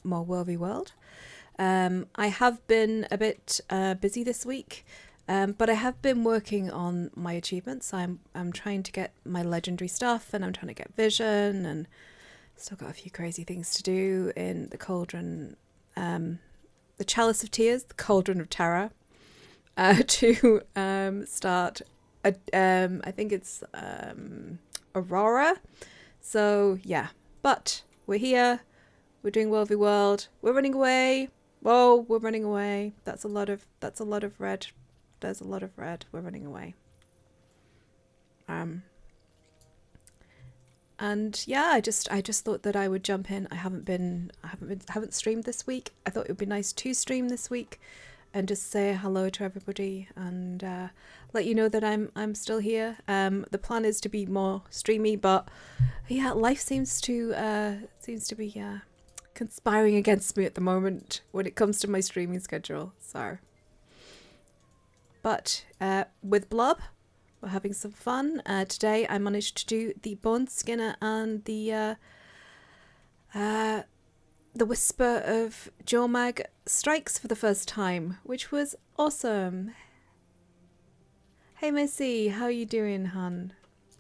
more World v World. I have been a bit busy this week, but I have been working on my achievements. I'm trying to get my legendary stuff, and I'm trying to get vision, and still got a few crazy things to do in the Cauldron, the Chalice of Tears, the Cauldron of Terror, to start. I think it's Aurora. So yeah, but we're here. We're doing World v World. We're running away. Whoa, we're running away. That's a lot of red. There's a lot of red. We're running away. And yeah, I just thought that I would jump in. I haven't streamed this week. I thought it would be nice to stream this week and just say hello to everybody and let you know that I'm still here. The plan is to be more streamy, but yeah, life seems to be conspiring against me at the moment when it comes to my streaming schedule. So, but with Blob, we're having some fun. Today I managed to do the Bone Skinner and the Whisper of Jormag strikes for the first time, which was awesome. Hey Missy, how are you doing, hun?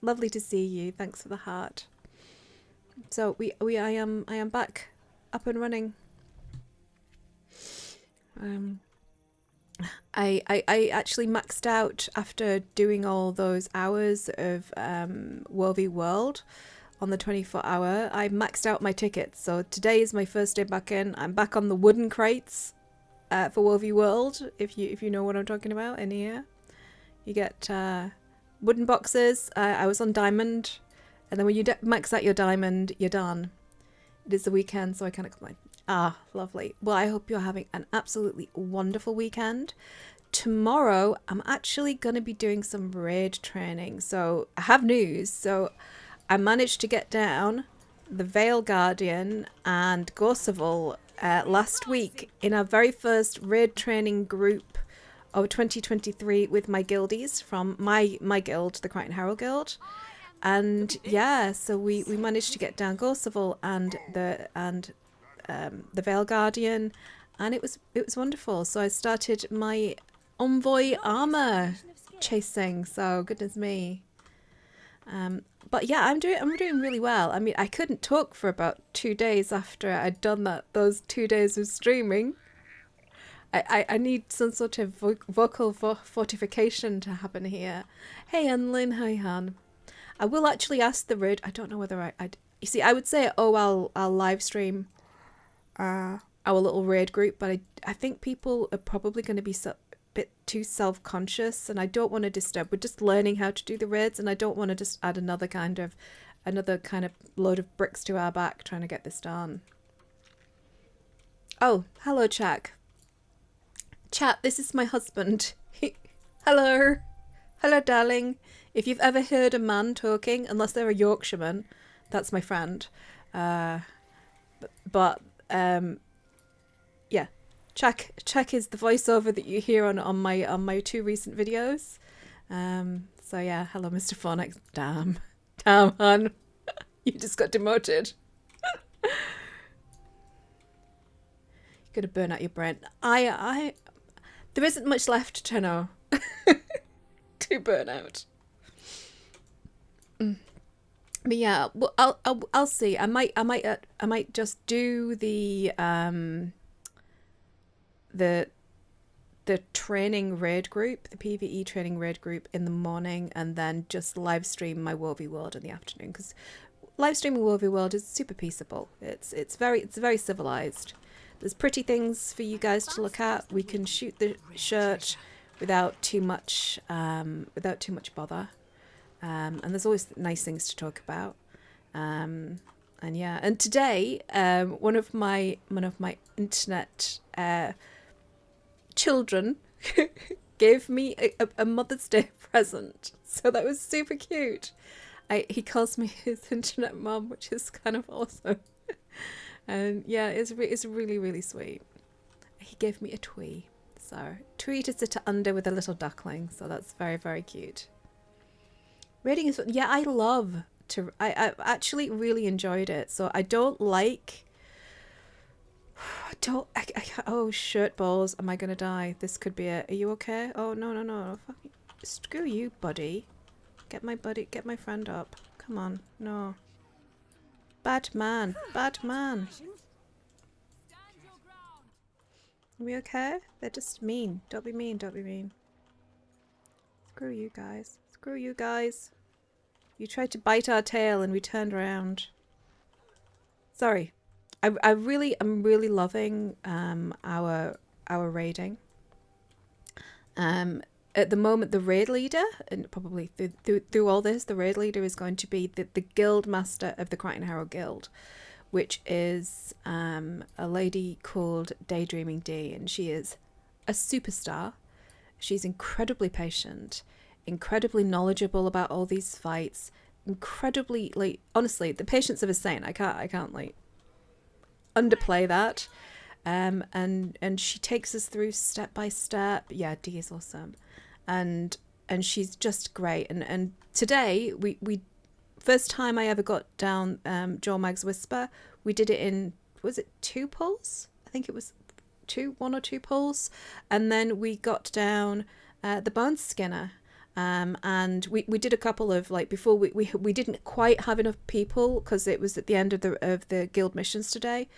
Lovely to see you. Thanks for the heart. So I am back up and running. I actually maxed out after doing all those hours of World v World on the 24-hour. I maxed out my tickets, so today is my first day back in. I'm back on the wooden crates for World v World. If you know what I'm talking about in here, you get wooden boxes. I was on diamond, and then when you max out your diamond, you're done. It is the weekend, so I can't complain. Ah, lovely. Well, I hope you're having an absolutely wonderful weekend. Tomorrow, I'm actually going to be doing some raid training. So I have news. So I managed to get down the Veil Guardian and Gorseval last week in our very first raid training group of 2023 with my guildies from my guild, the Krytan Herald Guild. And yeah, so we managed to get down Gorseval and the Veil Guardian, and it was wonderful. So I started my envoy armor chasing. So goodness me. But yeah, I'm doing really well. I mean, I couldn't talk for about 2 days after I'd done those 2 days of streaming. I need some sort of vocal fortification to happen here. Hey, Anlin, hi, Han. I will actually ask the raid. I don't know whether you see, I would say, oh, I'll live stream our little raid group, but I think people are probably going to be a bit too self-conscious, and I don't want to disturb. We're just learning how to do the raids, and I don't want to just add another kind of load of bricks to our back trying to get this done. Oh, hello, Chak. Chat, this is my husband. Hello, darling. If you've ever heard a man talking, unless they're a Yorkshireman, that's my friend. But yeah, Chak is the voiceover that you hear on my 2 recent videos. So yeah, hello, Mr. Fornax. Damn, hon, you just got demoted. You're gonna burn out your brain. There isn't much left to know to burn out. But yeah, well, I'll see. I might just do the training raid group, the PvE training raid group in the morning, and then just live stream my World v World in the afternoon, because live streaming World v World is super peaceable. It's very civilized. There's pretty things for you guys to look at. We can shoot the shirt without too much bother. And there's always nice things to talk about. And yeah, and today, one of my internet children gave me a Mother's Day present. So that was super cute. He calls me his internet mom, which is kind of awesome. And yeah, it's really, really sweet. He gave me a twee. So, twee to sit under with a little duckling. So that's very, very cute. Reading is, yeah, I love to, I actually really enjoyed it. So I don't like, don't. Oh, shirt balls. Am I gonna die? This could be it. Are you okay? Oh, no, no, no. Fucking, screw you, buddy. Get my friend up. Come on. No. Bad man. Bad man. Are we okay? They're just mean. Don't be mean. Don't be mean. Screw you guys. Screw you guys. You tried to bite our tail and we turned around. Sorry. I'm really loving our raiding. At the moment, the raid leader, and probably through all this, the raid leader is going to be the guild master of the Krytan Herald Guild, which is a lady called Daydreaming D, and she is a superstar. She's incredibly patient, incredibly knowledgeable about all these fights, incredibly, like, honestly, the patience of a saint. I can't like underplay that. And she takes us through step by step. Yeah, D is awesome. And she's just great. And today we first time I ever got down Jormag's Whisper, we did it in, was it 2 pulls? I think it was 1 or 2 pulls. And then we got down the Bone Skinner. And we did a couple of, like, before we didn't quite have enough people because it was at the end of the guild missions today.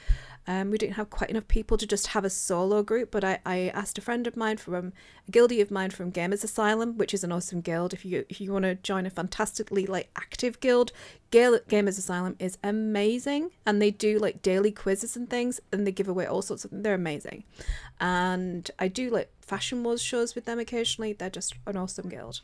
We didn't have quite enough people to just have a solo group, but I asked a friend of mine from a guildie of mine from Gamers Asylum, which is an awesome guild. If you want to join a fantastically like active guild, Gamers Asylum is amazing, and they do like daily quizzes and things, and they give away all sorts of. They're amazing, and I do like Fashion Wars shows with them occasionally. They're just an awesome guild.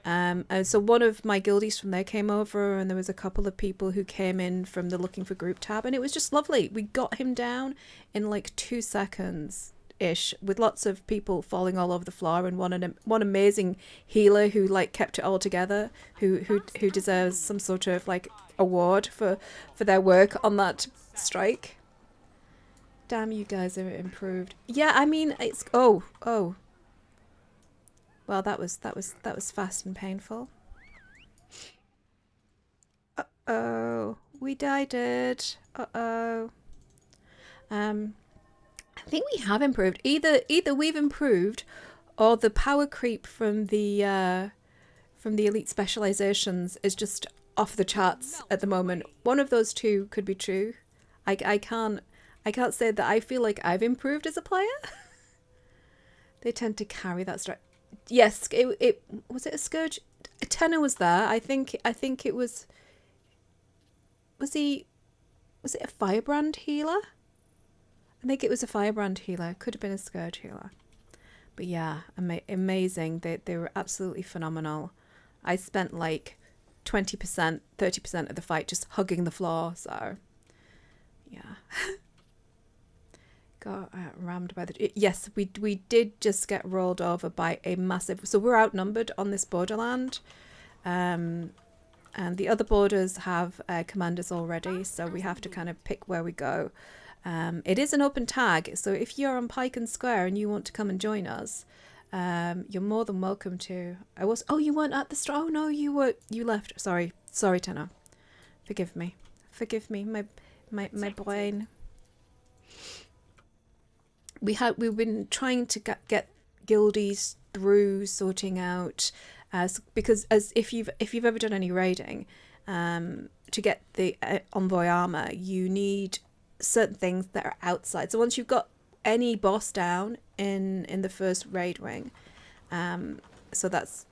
And so one of my guildies from there came over, and there was a couple of people who came in from the looking for group tab, and it was just lovely. We got him down in like 2 seconds ish, with lots of people falling all over the floor, and one amazing healer who like kept it all together, who deserves some sort of like award for their work on that strike. Damn, you guys are improved. Yeah, I mean, it's oh. Well, that was fast and painful. Uh-oh. We died it. Uh-oh. I think we have improved. Either we've improved, or the power creep from the elite specializations is just off the charts at the moment. One of those two could be true. I can't say that I feel like I've improved as a player. They tend to carry that strike. Yes, it was it a Scourge? Tenor was there. I think it was. Was it a Firebrand healer? I think it was a Firebrand healer. Could have been a Scourge healer. But yeah, amazing. They were absolutely phenomenal. I spent like 20%, 30% of the fight just hugging the floor. So yeah. Got rammed by the... Yes, we did just get rolled over by a massive... So we're outnumbered on this borderland. And the other borders have commanders already, so we have to kind of pick where we go. It is an open tag, so if you're on Pike and Square and you want to come and join us, you're more than welcome to. Oh, you weren't at the... Oh, no, you left. Sorry, Tenor. Forgive me. My brain... We've been trying to get guildies through sorting out, because as if you've ever done any raiding, to get the envoy armor, you need certain things that are outside. So once you've got any boss down in the first raid wing, so that's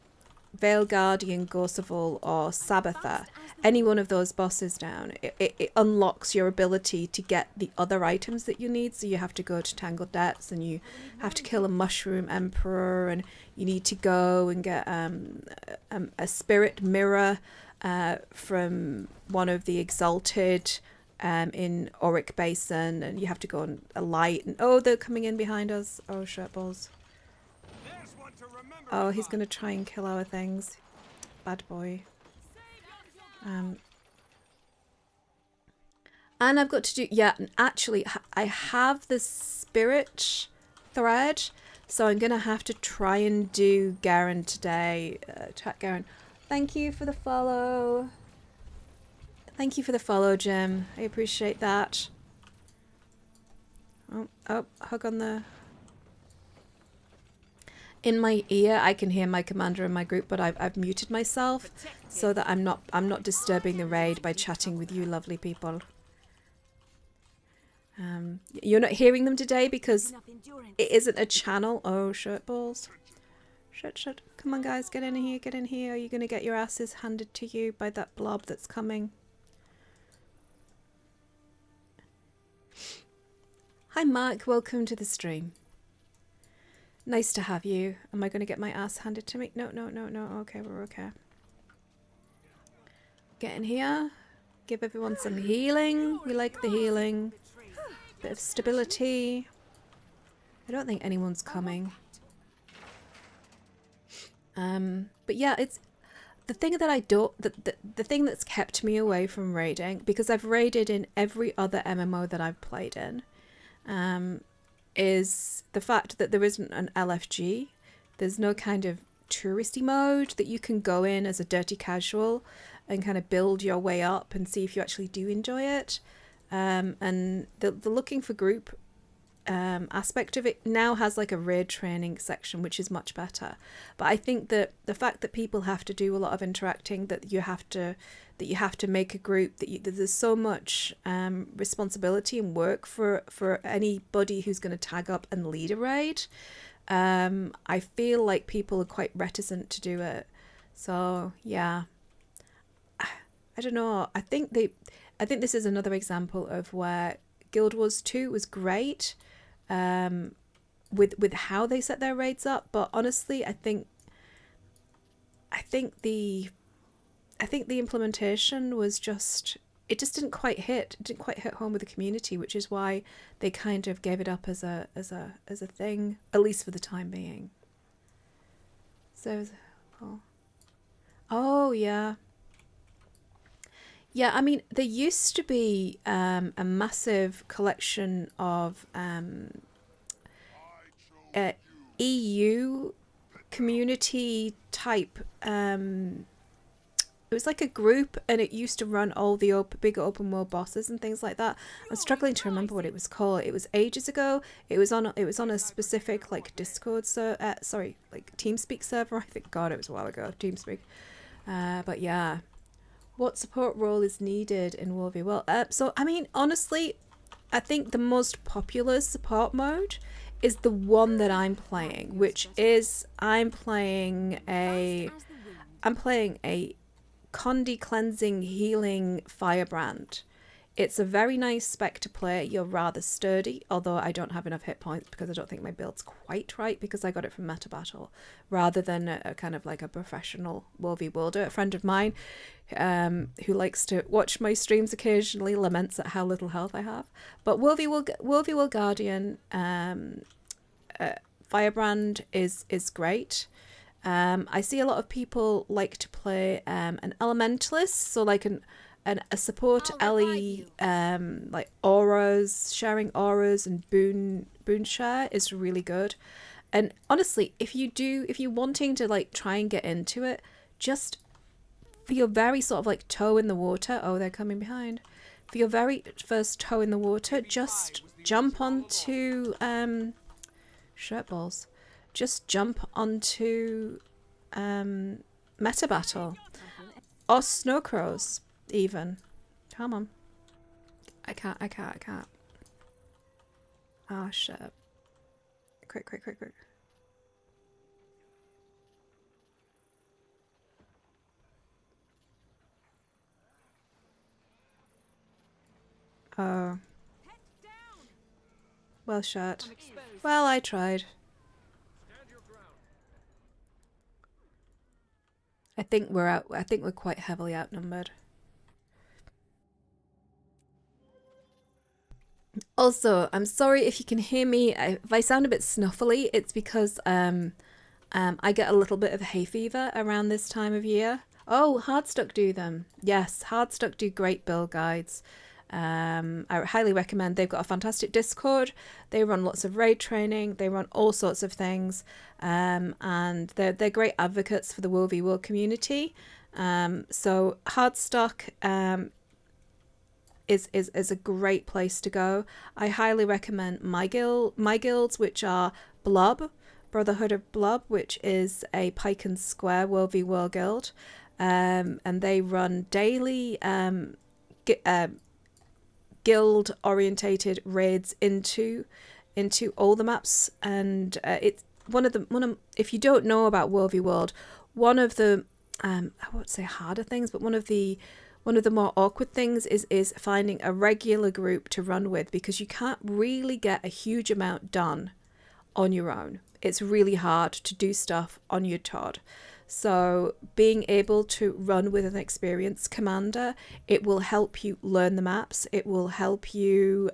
Veil Guardian, Gorseval, or Sabbather, any one of those bosses down, it unlocks your ability to get the other items that you need. So you have to go to Tangled Depths, and you have to kill a Mushroom Emperor, and you need to go and get a Spirit Mirror from one of the Exalted in Auric Basin, and you have to go on a light. And oh, they're coming in behind us. Oh, shirtballs. Oh, he's going to try and kill our things. Bad boy. And I've got to do... Yeah, actually, I have the spirit thread, so I'm going to have to try and do Garen today. Chat Garen. Thank you for the follow. Thank you for the follow, Jim. I appreciate that. Oh, hug on the... In my ear, I can hear my commander in my group, but I've muted myself so that I'm not disturbing the raid by chatting with you lovely people. You're not hearing them today because it isn't a channel. Oh, shirt balls. Shut. Come on, guys, get in here, get in here. Are you going to get your asses handed to you by that blob that's coming? Hi, Mark. Welcome to the stream. Nice to have you. Am I going to get my ass handed to me? No. Okay, we're okay. Get in here. Give everyone some healing. We like the healing. Bit of stability. I don't think anyone's coming. But yeah, it's the thing that I don't, the thing that's kept me away from raiding, because I've raided in every other MMO that I've played in, is the fact that there isn't an LFG. There's no kind of touristy mode that you can go in as a dirty casual and kind of build your way up and see if you actually do enjoy it. And the looking for group aspect of it now has like a raid training section, which is much better. But I think that the fact that people have to do a lot of interacting, that you have to make a group, that there's so much responsibility and work for anybody who's going to tag up and lead a raid. I feel like people are quite reticent to do it. So yeah, I don't know. I think this is another example of where Guild Wars 2 was great with how they set their raids up, but honestly, I think the implementation was just didn't quite hit home with the community, which is why they kind of gave it up as a thing, at least for the time being. So, oh yeah. Yeah, I mean, there used to be a massive collection of EU community type. It was like a group, and it used to run all the big open world bosses and things like that. I'm struggling to remember what it was called. It was ages ago. It was on a specific like Discord like TeamSpeak server. I think, God, it was a while ago. TeamSpeak. But yeah. What support role is needed in World v World? So, I mean, honestly, I think the most popular support mode is the one that I'm playing, which is I'm playing a Condi cleansing healing firebrand. It's a very nice spec to play. You're rather sturdy, although I don't have enough hit points because I don't think my build's quite right, because I got it from Meta Battle rather than a kind of like a professional World v Worlder. A friend of mine who likes to watch my streams occasionally laments at how little health I have. But World v World Guardian Firebrand is great. I see a lot of people like to play an Elementalist, so like a support Ellie, like auras, sharing auras and boon share is really good. And honestly, if you're wanting to like try and get into it, just for your very sort of like toe in the water, oh, they're coming behind. For your very first toe in the water, just jump onto shirt balls. Just jump onto Meta Battle or Snow Crows. Even. Come on. I can't. Oh, shut up. Quick. Oh. Well shot. Well, I tried. I think we're quite heavily outnumbered. Also, I'm sorry if you can hear me. If I sound a bit snuffly, it's because I get a little bit of hay fever around this time of year. Oh, Hardstuck do them. Yes, Hardstuck do great build guides. I highly recommend. They've got a fantastic Discord. They run lots of raid training. They run all sorts of things, and they're great advocates for the World v World community. So Hardstuck is a great place to go. I highly recommend my guilds, which are Blob, Brotherhood of Blob, which is a Pike and Square World v World guild, and they run daily guild orientated raids into all the maps, and it's one of if you don't know about World v World, one of the I won't say harder things, but one of the more awkward things is finding a regular group to run with, because you can't really get a huge amount done on your own. It's really hard to do stuff on your Todd. So being able to run with an experienced commander, it will help you learn the maps. It will help you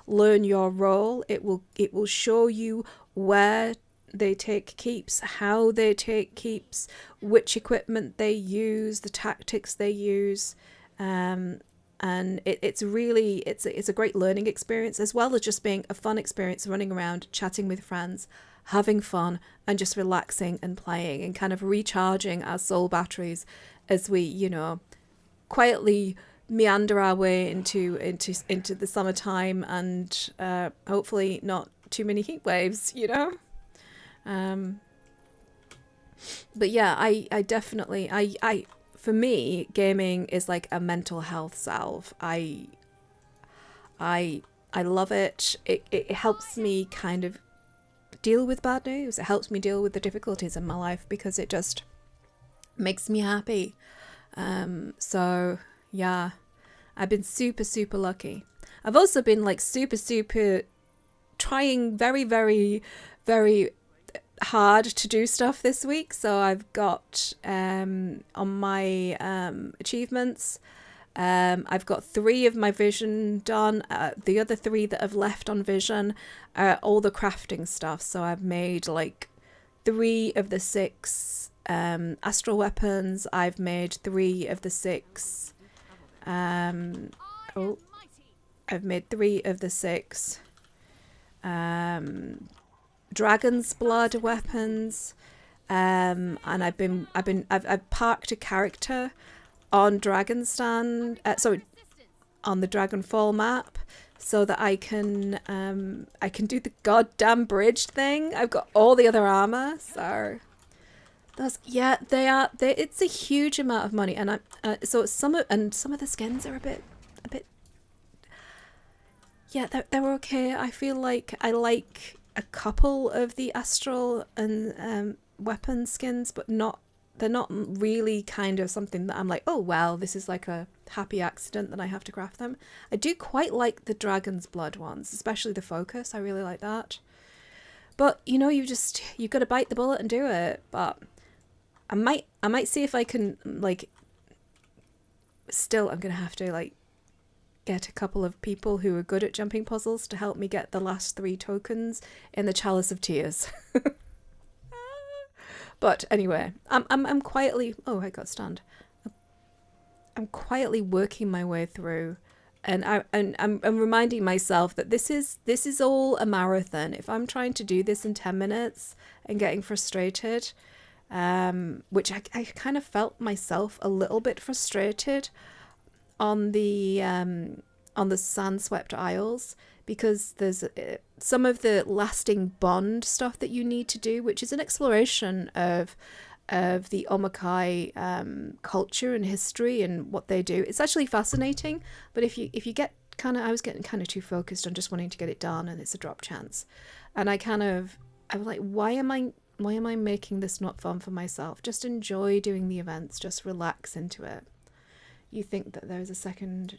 learn your role. It will show you where they take keeps, how they take keeps, which equipment they use, the tactics they use, and it's a great learning experience, as well as just being a fun experience, running around, chatting with friends, having fun, and just relaxing and playing and kind of recharging our soul batteries as we, you know, quietly meander our way into the summertime, and hopefully not too many heat waves, you know. But yeah, I definitely, for me, gaming is like a mental health salve. I love it. It helps me kind of deal with bad news. It helps me deal with the difficulties in my life, because it just makes me happy. So yeah, I've been super, super lucky. I've also been like super, super trying very, very, very hard to do stuff this week. So I've got on my achievements, I've got 3 of my vision done. The other 3 that have left on vision are all the crafting stuff. So I've made like 3 of the 6 astral weapons. I've made 3 of the 6 I've made 3 of the 6 dragon's blood weapons, and I've parked a character on Dragonstand, on the Dragonfall map, so that I can do the goddamn bridge thing. I've got all the other armor, so that's, yeah, it's a huge amount of money, and so some of the skins are a bit. Yeah, they're okay. I feel like I like a couple of the astral and weapon skins, but they're not really kind of something that I'm like, oh well, this is like a happy accident that I have to craft them. I do quite like the dragon's blood ones, especially the focus. I really like that. But you know, you've got to bite the bullet and do it. But I might see if I can, like, still I'm gonna have to like get a couple of people who are good at jumping puzzles to help me get the last 3 tokens in the Chalice of Tears. But anyway, I'm quietly, oh, I got stunned. I'm quietly working my way through, and I'm reminding myself that this is all a marathon. If I'm trying to do this in 10 minutes and getting frustrated, which I kind of felt myself a little bit frustrated on the Sandswept Isles, because there's some of the lasting bond stuff that you need to do, which is an exploration of the Omakai culture and history and what they do. It's actually fascinating, but if you get I was getting kind of too focused on just wanting to get it done, and it's a drop chance, and I was like, why am I making this not fun for myself? Just enjoy doing the events, just relax into it. You think that there's a second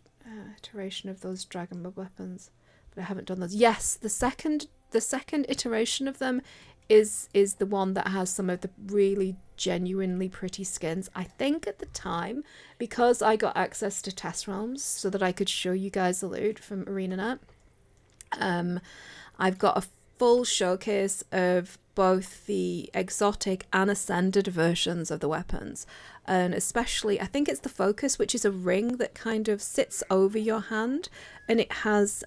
iteration of those dragon blood weapons, but I haven't done those. Yes, the second iteration of them is the one that has some of the really genuinely pretty skins. I think at the time, because I got access to test realms so that I could show you guys the loot from ArenaNet, I've got a full showcase of both the exotic and ascended versions of the weapons, and especially I think it's the focus, which is a ring that kind of sits over your hand, and it has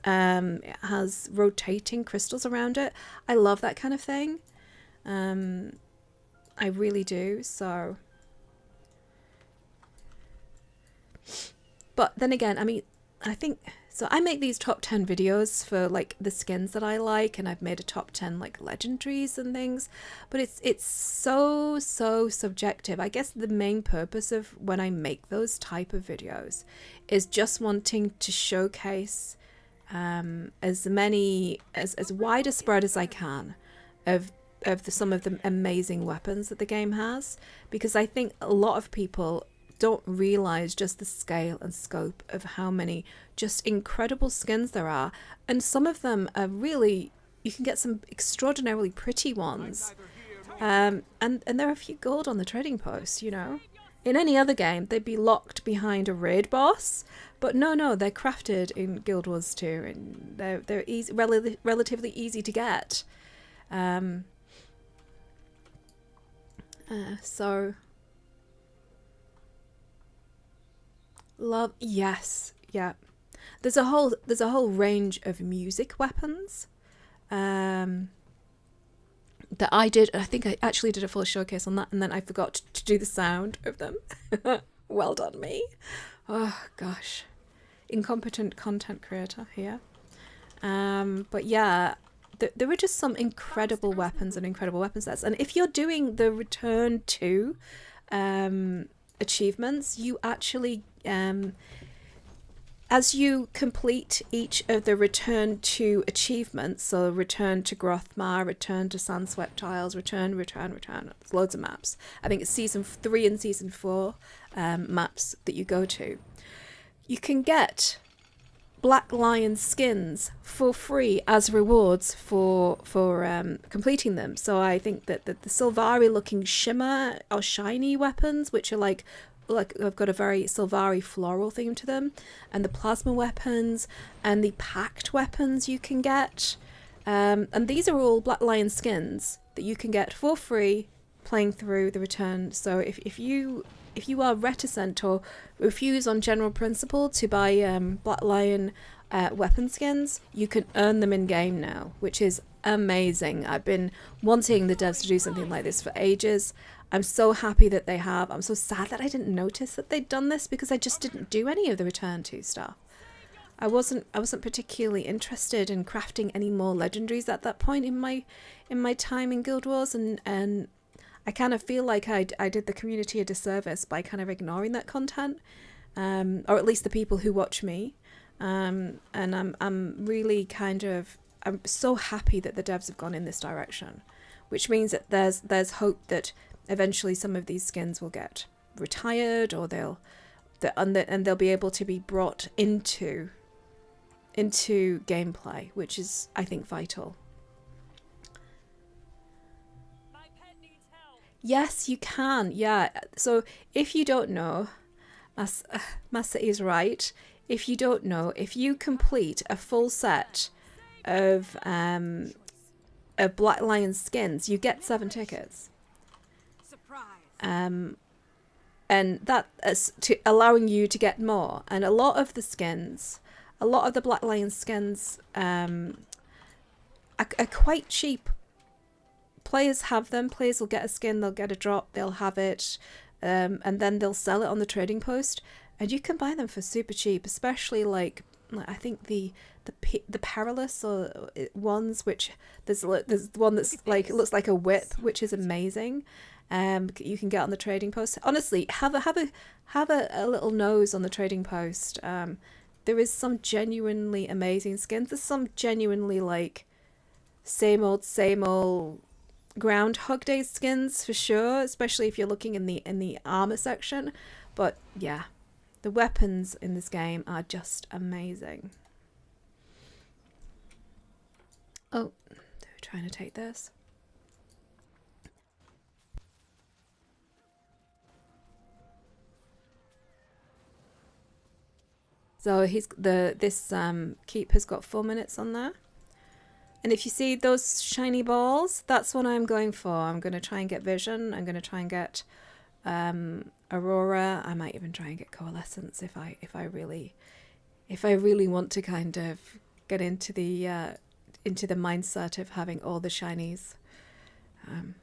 rotating crystals around it. I love that kind of thing. I really do. So, but then again, I mean, I think so. I make these top 10 videos for like the skins that I like, and I've made a top 10 like legendaries and things, but it's so subjective. I guess the main purpose of when I make those type of videos is just wanting to showcase as wide a spread as I can of some of the amazing weapons that the game has, because I think a lot of people don't realize just the scale and scope of how many just incredible skins there are, and some of them are really, you can get some extraordinarily pretty ones, and there are a few gold on the trading post, you know. In any other game they'd be locked behind a raid boss, but no, they're crafted in Guild Wars 2, and they're easy, relatively easy to get. So love, yes, yeah. There's a whole range of music weapons that I did. I think I actually did a full showcase on that, and then I forgot to do the sound of them. Well done me. Oh gosh, incompetent content creator here. But yeah, there were just some incredible weapons and incredible weapon sets. And if you're doing the return to achievements, you actually as you complete each of the return to achievements, so return to Grothmar, return to Sandswept Tiles, return, there's loads of maps. I think it's season 3 and season 4 maps that you go to. You can get Black Lion skins for free as rewards for completing them. So I think that the Sylvari looking shimmer or shiny weapons, which are like I've got a very Sylvari floral theme to them, and the plasma weapons and the packed weapons you can get, and these are all Black Lion skins that you can get for free playing through the return. So if you are reticent or refuse on general principle to buy Black Lion weapon skins, you can earn them in game now, which is amazing. I've been wanting the devs to do something like this for ages. I'm so happy that they have. I'm so sad that I didn't notice that they'd done this, because I just didn't do any of the return to stuff. I wasn't particularly interested in crafting any more legendaries at that point in my time in Guild Wars, and I kind of feel like I did the community a disservice by kind of ignoring that content, or at least the people who watch me. And I'm really I'm so happy that the devs have gone in this direction, which means that there's hope that eventually some of these skins will get retired, or they'll be able to be brought into gameplay, which is, I think, vital. Yes, you can. Yeah. So if you don't know, Massa is right. If you don't know, if you complete a full set of Black Lion skins, you get 7 tickets. And that is allowing you to get more. And a lot of the Black Lion skins are quite cheap. Players have them. Players will get a skin, they'll get a drop, they'll have it, and then they'll sell it on the trading post, and you can buy them for super cheap, especially like I think the perilous or ones, which there's one that's like, it looks like a whip, which is amazing. You can get on the trading post. Honestly, have a little nose on the trading post. There is some genuinely amazing skins. There's some genuinely like same old Groundhog Day skins for sure, especially if you're looking in the armor section. But yeah, the weapons in this game are just amazing. Oh, they're trying to take this. So this keep has got 4 minutes on there. And if you see those shiny balls, that's what I'm going for. I'm going to try and get Vision. I'm going to try and get Aurora. I might even try and get Coalescence if I really want to kind of get into the mindset of having all the shinies. I'm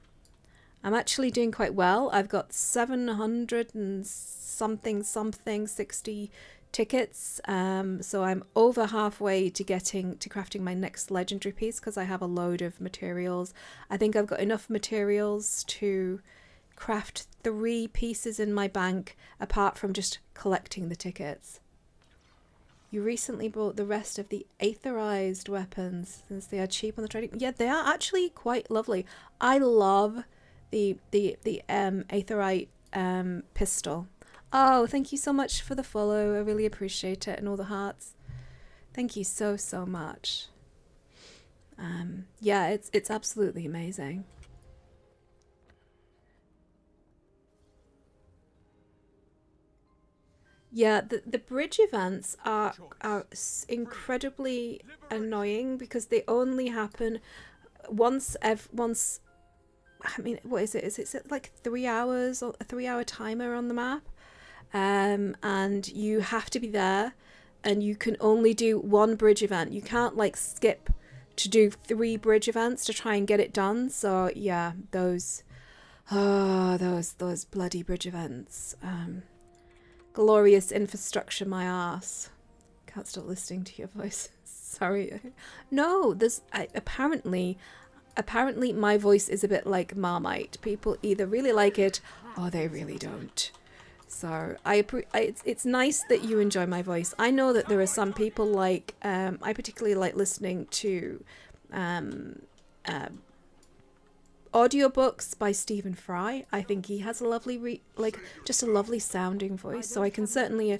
actually doing quite well. I've got 700 and something 62 tickets. So I'm over halfway to crafting my next legendary piece because I have a load of materials. I think I've got enough materials to craft 3 pieces in my bank apart from just collecting the tickets. You recently bought the rest of the aetherized weapons since they are cheap on the trading. Yeah, they are actually quite lovely. I love the aetherite pistol. Oh, thank you so much for the follow. I really appreciate it, and all the hearts. Thank you so much. Yeah, it's absolutely amazing. Yeah, the bridge events are incredibly annoying because they only happen once. I mean, what is it? Is it like 3 hours or a 3-hour timer on the map? And you have to be there, and you can only do 1 bridge event. You can't like skip to do 3 bridge events to try and get it done. So yeah, those bloody bridge events. Glorious infrastructure, my ass. Can't stop listening to your voice. Sorry. No, there's apparently my voice is a bit like Marmite. People either really like it or they really don't. So it's nice that you enjoy my voice. I know that there are some people like I particularly like listening to audiobooks by Stephen Fry. I think he has a lovely just a lovely sounding voice, so I can certainly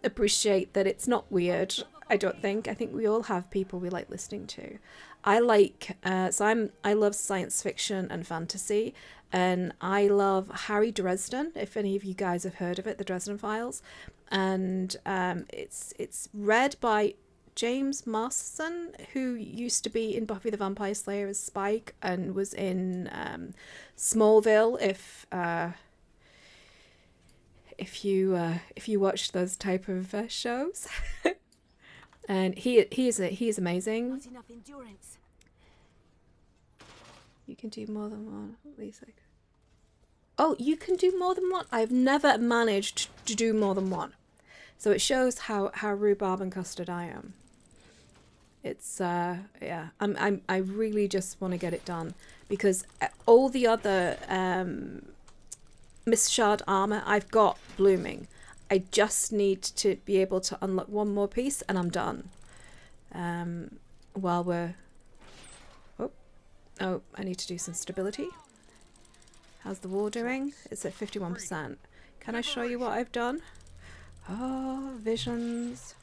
appreciate that it's not weird. I think we all have people we like listening to. I like I love science fiction and fantasy, and I love Harry Dresden, if any of you guys have heard of it, the Dresden Files. And it's read by James Marston, who used to be in Buffy the Vampire Slayer as Spike and was in Smallville. If you watch those type of shows, and he is amazing. Not enough endurance. You can do more than one. At least like. Oh, you can do more than one. I've never managed to do more than one, so it shows how rhubarb and custard I am. It's yeah, I really just want to get it done because all the other Miss Shard armor I've got blooming. I just need to be able to unlock 1 more piece and I'm done. While we're oh, I need to do some stability. How's the wall doing? It's at 51%. Can I show you what I've done? Oh, visions.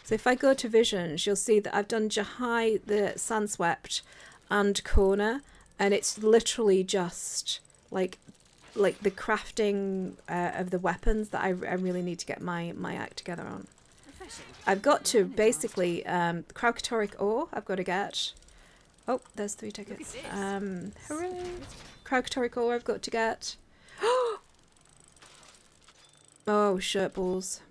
So if I go to visions, you'll see that I've done Jahai, the Sandswept, and Kona, and it's literally just like the crafting of the weapons that I really need to get my act together on. I've got to basically Kraukatoric ore I've got to get. Oh, there's 3 tickets. Hooray! Kraukatoric ore I've got to get. Oh, shirt balls.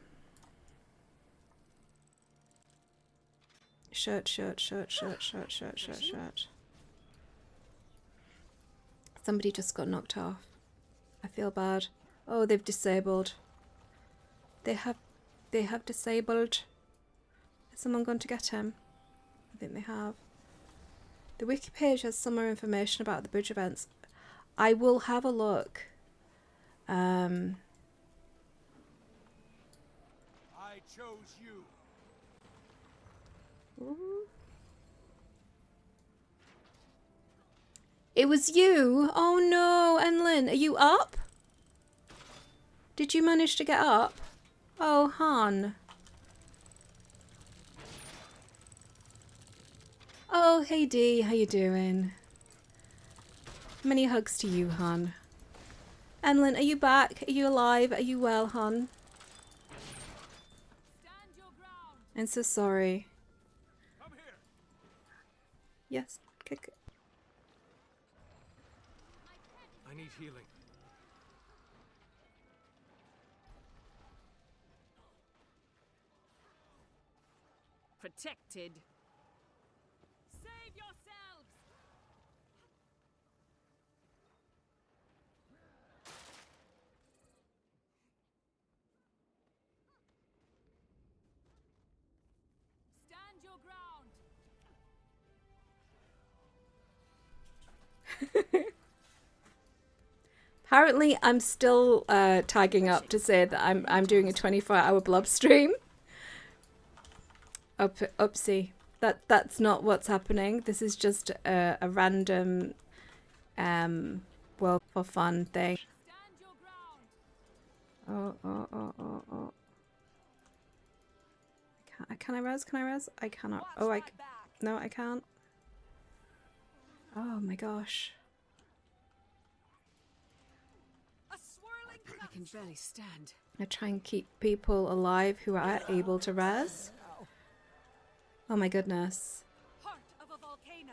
Shirt. Somebody just got knocked off. I feel bad. Oh, they've disabled. They have disabled. Has someone gone to get him? I think they have. The wiki page has some more information about the bridge events. I will have a look. I chose you. Ooh. It was you? Oh no, Enlin, are you up? Did you manage to get up? Oh, Han. Oh, hey Dee, how you doing? Many hugs to you, Han. Enlin, are you back? Are you alive? Are you well, Han? Stand your ground. I'm so sorry. Come here. Yes, kick it. I need healing. Protected. Save yourselves. Apparently, I'm still tagging up to say that I'm doing a 24-hour blob stream. Oopsie. That's not what's happening. This is just a random well for fun thing. Stand your ground. Oh. Can I res? Can I res? I cannot. Oh, no, I can't. Oh my gosh. A swirling I can barely stand. I try and keep people alive who are able to res. Oh my goodness. heart of a volcano.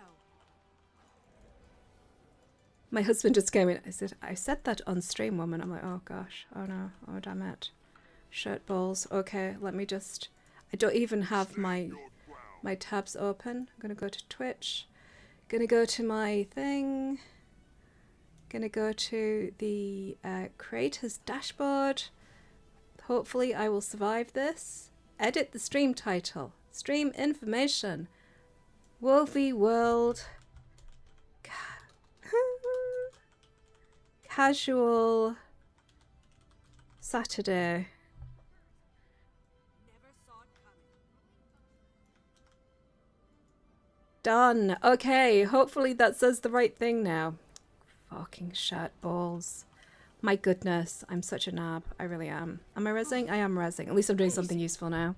My husband just came in. I said that on stream, woman. I'm like, oh gosh. Oh no. Oh damn it. Shirt balls. Okay, let me just. I don't even have my tabs open. I'm gonna go to Twitch. Gonna go to my thing. Gonna go to the creators dashboard. Hopefully I will survive this. Edit the stream title. Stream information. Wolfie World. Casual Saturday. Never saw it coming. Done. Okay, hopefully that says the right thing now. Fucking shirt balls. My goodness, I'm such a nab. I really am. Am I rezzing? I am rezzing. At least I'm doing something useful now.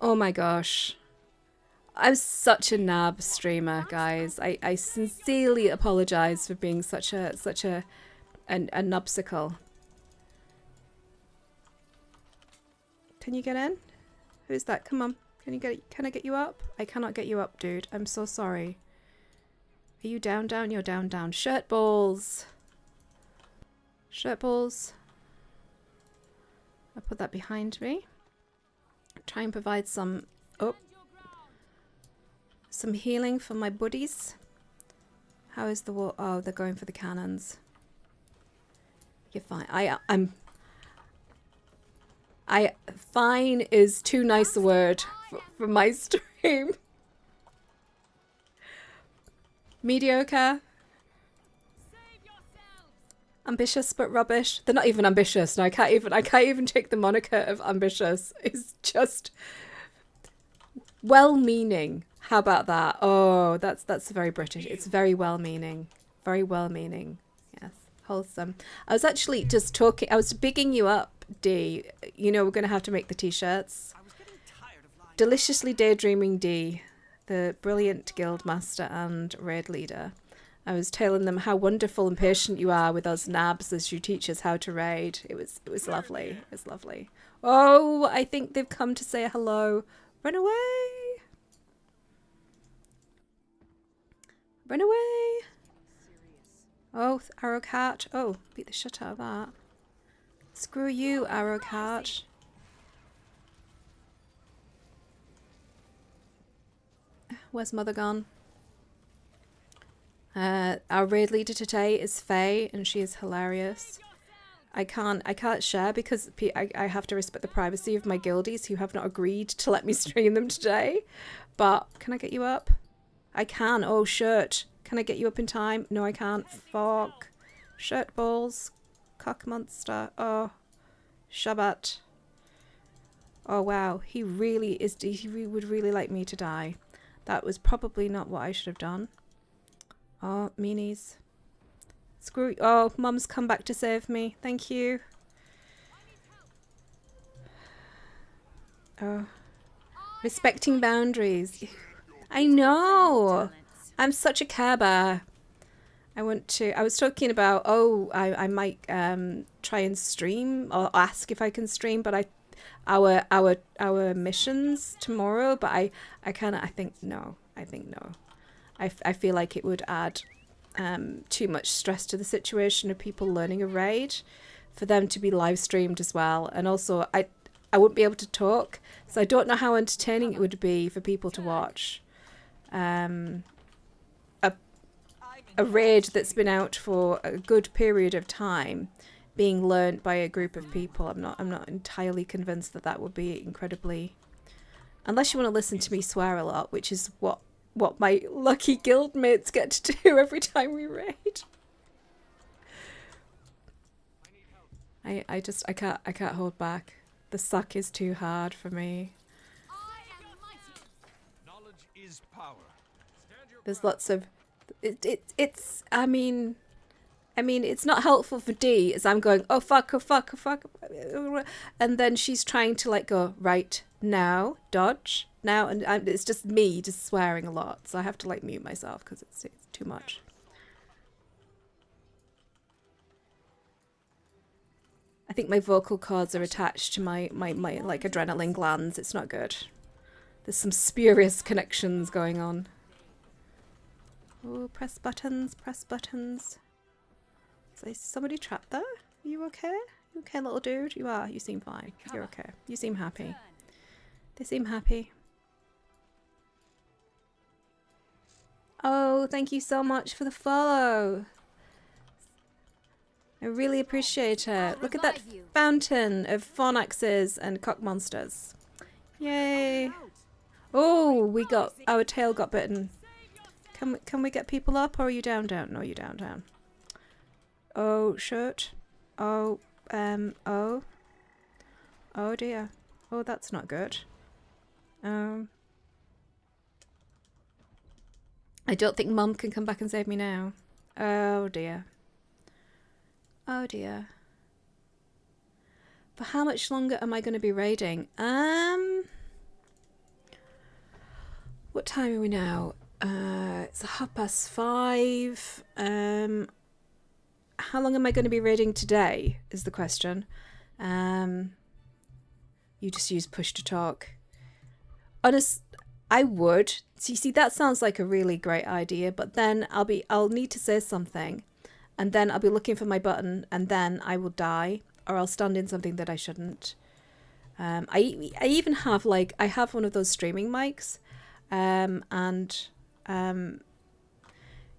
Oh my gosh. I'm such a nab streamer, guys. I sincerely apologize for being such a nubsicle. Can you get in? Who's that? Come on. Can I get you up? I cannot get you up, dude. I'm so sorry. Are you down? You're down. Shirt balls. Shirt balls. I'll put that behind me. Try and provide some some healing for my buddies. How is the war? Oh, they're going for the cannons. You're fine. Fine is too nice a word for my stream. Mediocre. Ambitious but rubbish. They're not even ambitious. No, I can't even take the moniker of ambitious. It's just well-meaning. How about that? Oh, that's very British. It's very well-meaning. Very well-meaning. Yes, wholesome. I was actually just talking. I was bigging you up, D. You know, we're going to have to make the t-shirts. Deliciously daydreaming D, the brilliant guild master and raid leader. I was telling them how wonderful and patient you are with us nabs as you teach us how to raid. It was lovely. It was lovely. Oh, I think they've come to say hello. Run away. Run away. Oh, arrow cat. Oh, beat the shit out of that. Screw you, arrow cat. Where's Mother gone? Our raid leader today is Faye, and she is hilarious. I can't share because I have to respect the privacy of my guildies who have not agreed to let me stream them today. But can I get you up? I can. Oh, shirt. Can I get you up in time? No, I can't. Fuck. Shirt balls. Cock monster. Oh. Shabbat. Oh, wow. He really is. He would really like me to die. That was probably not what I should have done. Oh, meanies. Screw. Oh, Mum's come back to save me. Thank you. Oh. Respecting boundaries. I know. I'm such a care bear. I was talking about, I might try and stream or ask if I can stream, but our missions tomorrow, but I think no. I feel like it would add too much stress to the situation of people learning a raid for them to be live streamed as well. And also I wouldn't be able to talk, so I don't know how entertaining it would be for people to watch a raid that's been out for a good period of time being learnt by a group of people. I'm not entirely convinced that would be incredibly, unless you want to listen to me swear a lot, which is what my lucky guild mates get to do every time we raid. I can't hold back. The suck is too hard for me. Knowledge is power. Stand your There's ground. lots of it's I mean it's not helpful for D as I'm going, oh fuck, oh fuck, oh fuck, and then she's trying to like go right now, dodge now, and it's just me just swearing a lot, so I have to like mute myself because it's too much. I think my vocal cords are attached to my like adrenaline glands. It's not good. There's some spurious connections going on. Oh, press buttons, press buttons. Is there somebody trapped there? Are you okay? You okay, little dude? You are. You seem fine. You're okay. You seem happy. They seem happy. Oh, thank you so much for the follow. I really appreciate it. Look at that fountain of Fornaxes and cock monsters. Yay. Oh, we got, our tail got bitten. Can we get people up, or are you down? No, you're down. Oh, shirt. Oh, oh. Oh dear. Oh, that's not good. I don't think Mum can come back and save me now. Oh dear. Oh dear. For how much longer am I going to be raiding? What time are we now? It's 5:30. How long am I going to be raiding today is the question. You just use push to talk. I would. So you see, that sounds like a really great idea, but then I'll need to say something, and then I'll be looking for my button, and then I will die, or I'll stand in something that I shouldn't. I even have I have one of those streaming mics, and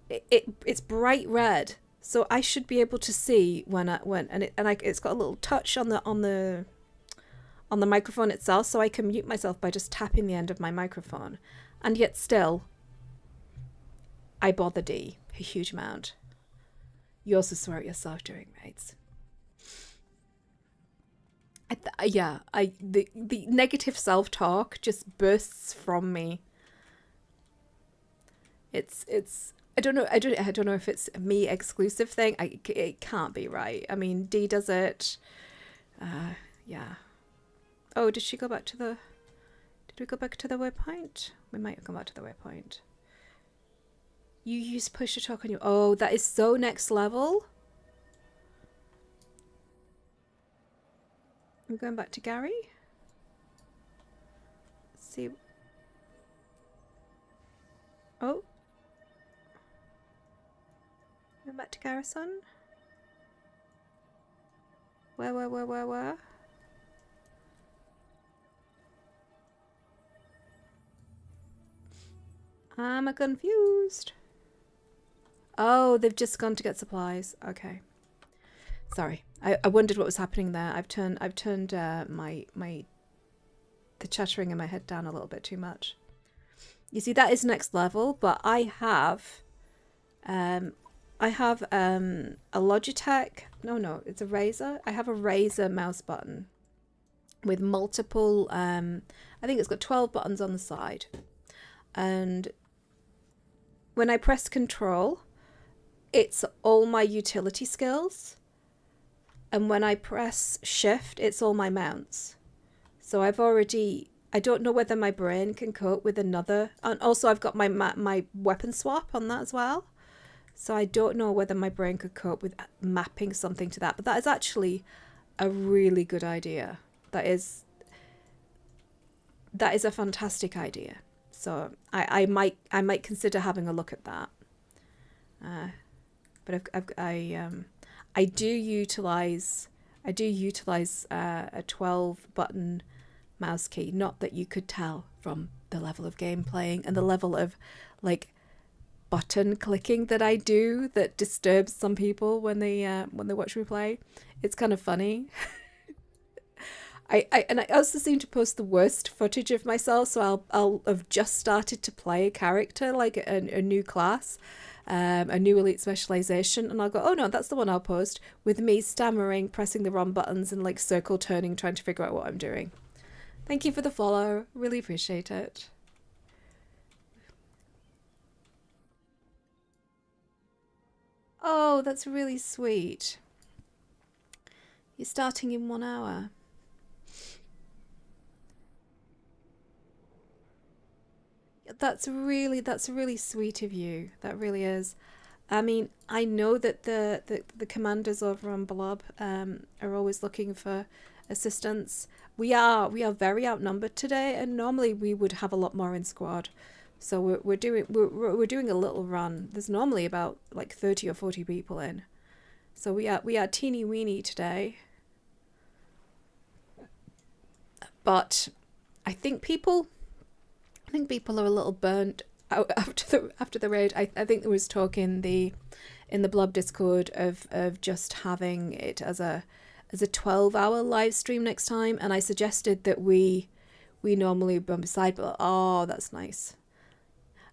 it's bright red, so I should be able to see it's got a little touch on the microphone itself, so I can mute myself by just tapping the end of my microphone, and yet still I bother D a huge amount. You also swear at yourself during raids. The negative self-talk just bursts from me. It's I don't know if it's a me exclusive thing. It can't be right. I mean, D does it. Yeah. Oh, did we go back to the waypoint? We might have gone back to the waypoint. You use push to talk on your... Oh, that is so next level. I'm going back to Gary. Let's see. Oh. Going back to Garrison. Where? I'm confused. Oh, they've just gone to get supplies. Okay. Sorry. I wondered what was happening there. I've turned the chattering in my head down a little bit too much. You see, that is next level, but I have a Logitech. No, it's a Razer. I have a Razer mouse button with multiple I think it's got 12 buttons on the side. And when I press control, it's all my utility skills. And when I press shift, it's all my mounts. So I don't know whether my brain can cope with another. And also I've got my weapon swap on that as well. So I don't know whether my brain could cope with mapping something to that. But that is actually a really good idea. That is a fantastic idea. So I might consider having a look at that. But I do utilize a 12 button mouse key. Not that you could tell from the level of game playing and the level of button clicking that I do that disturbs some people when they watch me play. It's kind of funny. And I also seem to post the worst footage of myself, so I'll have just started to play a character, like a new class, a new elite specialization, and I'll go, oh no, that's the one I'll post, with me stammering, pressing the wrong buttons, and like circle turning, trying to figure out what I'm doing. Thank you for the follow. Really appreciate it. Oh, that's really sweet. You're starting in 1 hour. That's really sweet of you. That really is. I mean, I know that the commanders over on Blob are always looking for assistance. We are very outnumbered today, and normally we would have a lot more in squad. So we're doing a little run. There's normally about like 30 or 40 people in. So we are teeny weeny today. But I think people are a little burnt out after the raid. I think there was talk in the Blob Discord of just having it as a 12-hour live stream next time, and I suggested that we normally bump aside, but oh, that's nice.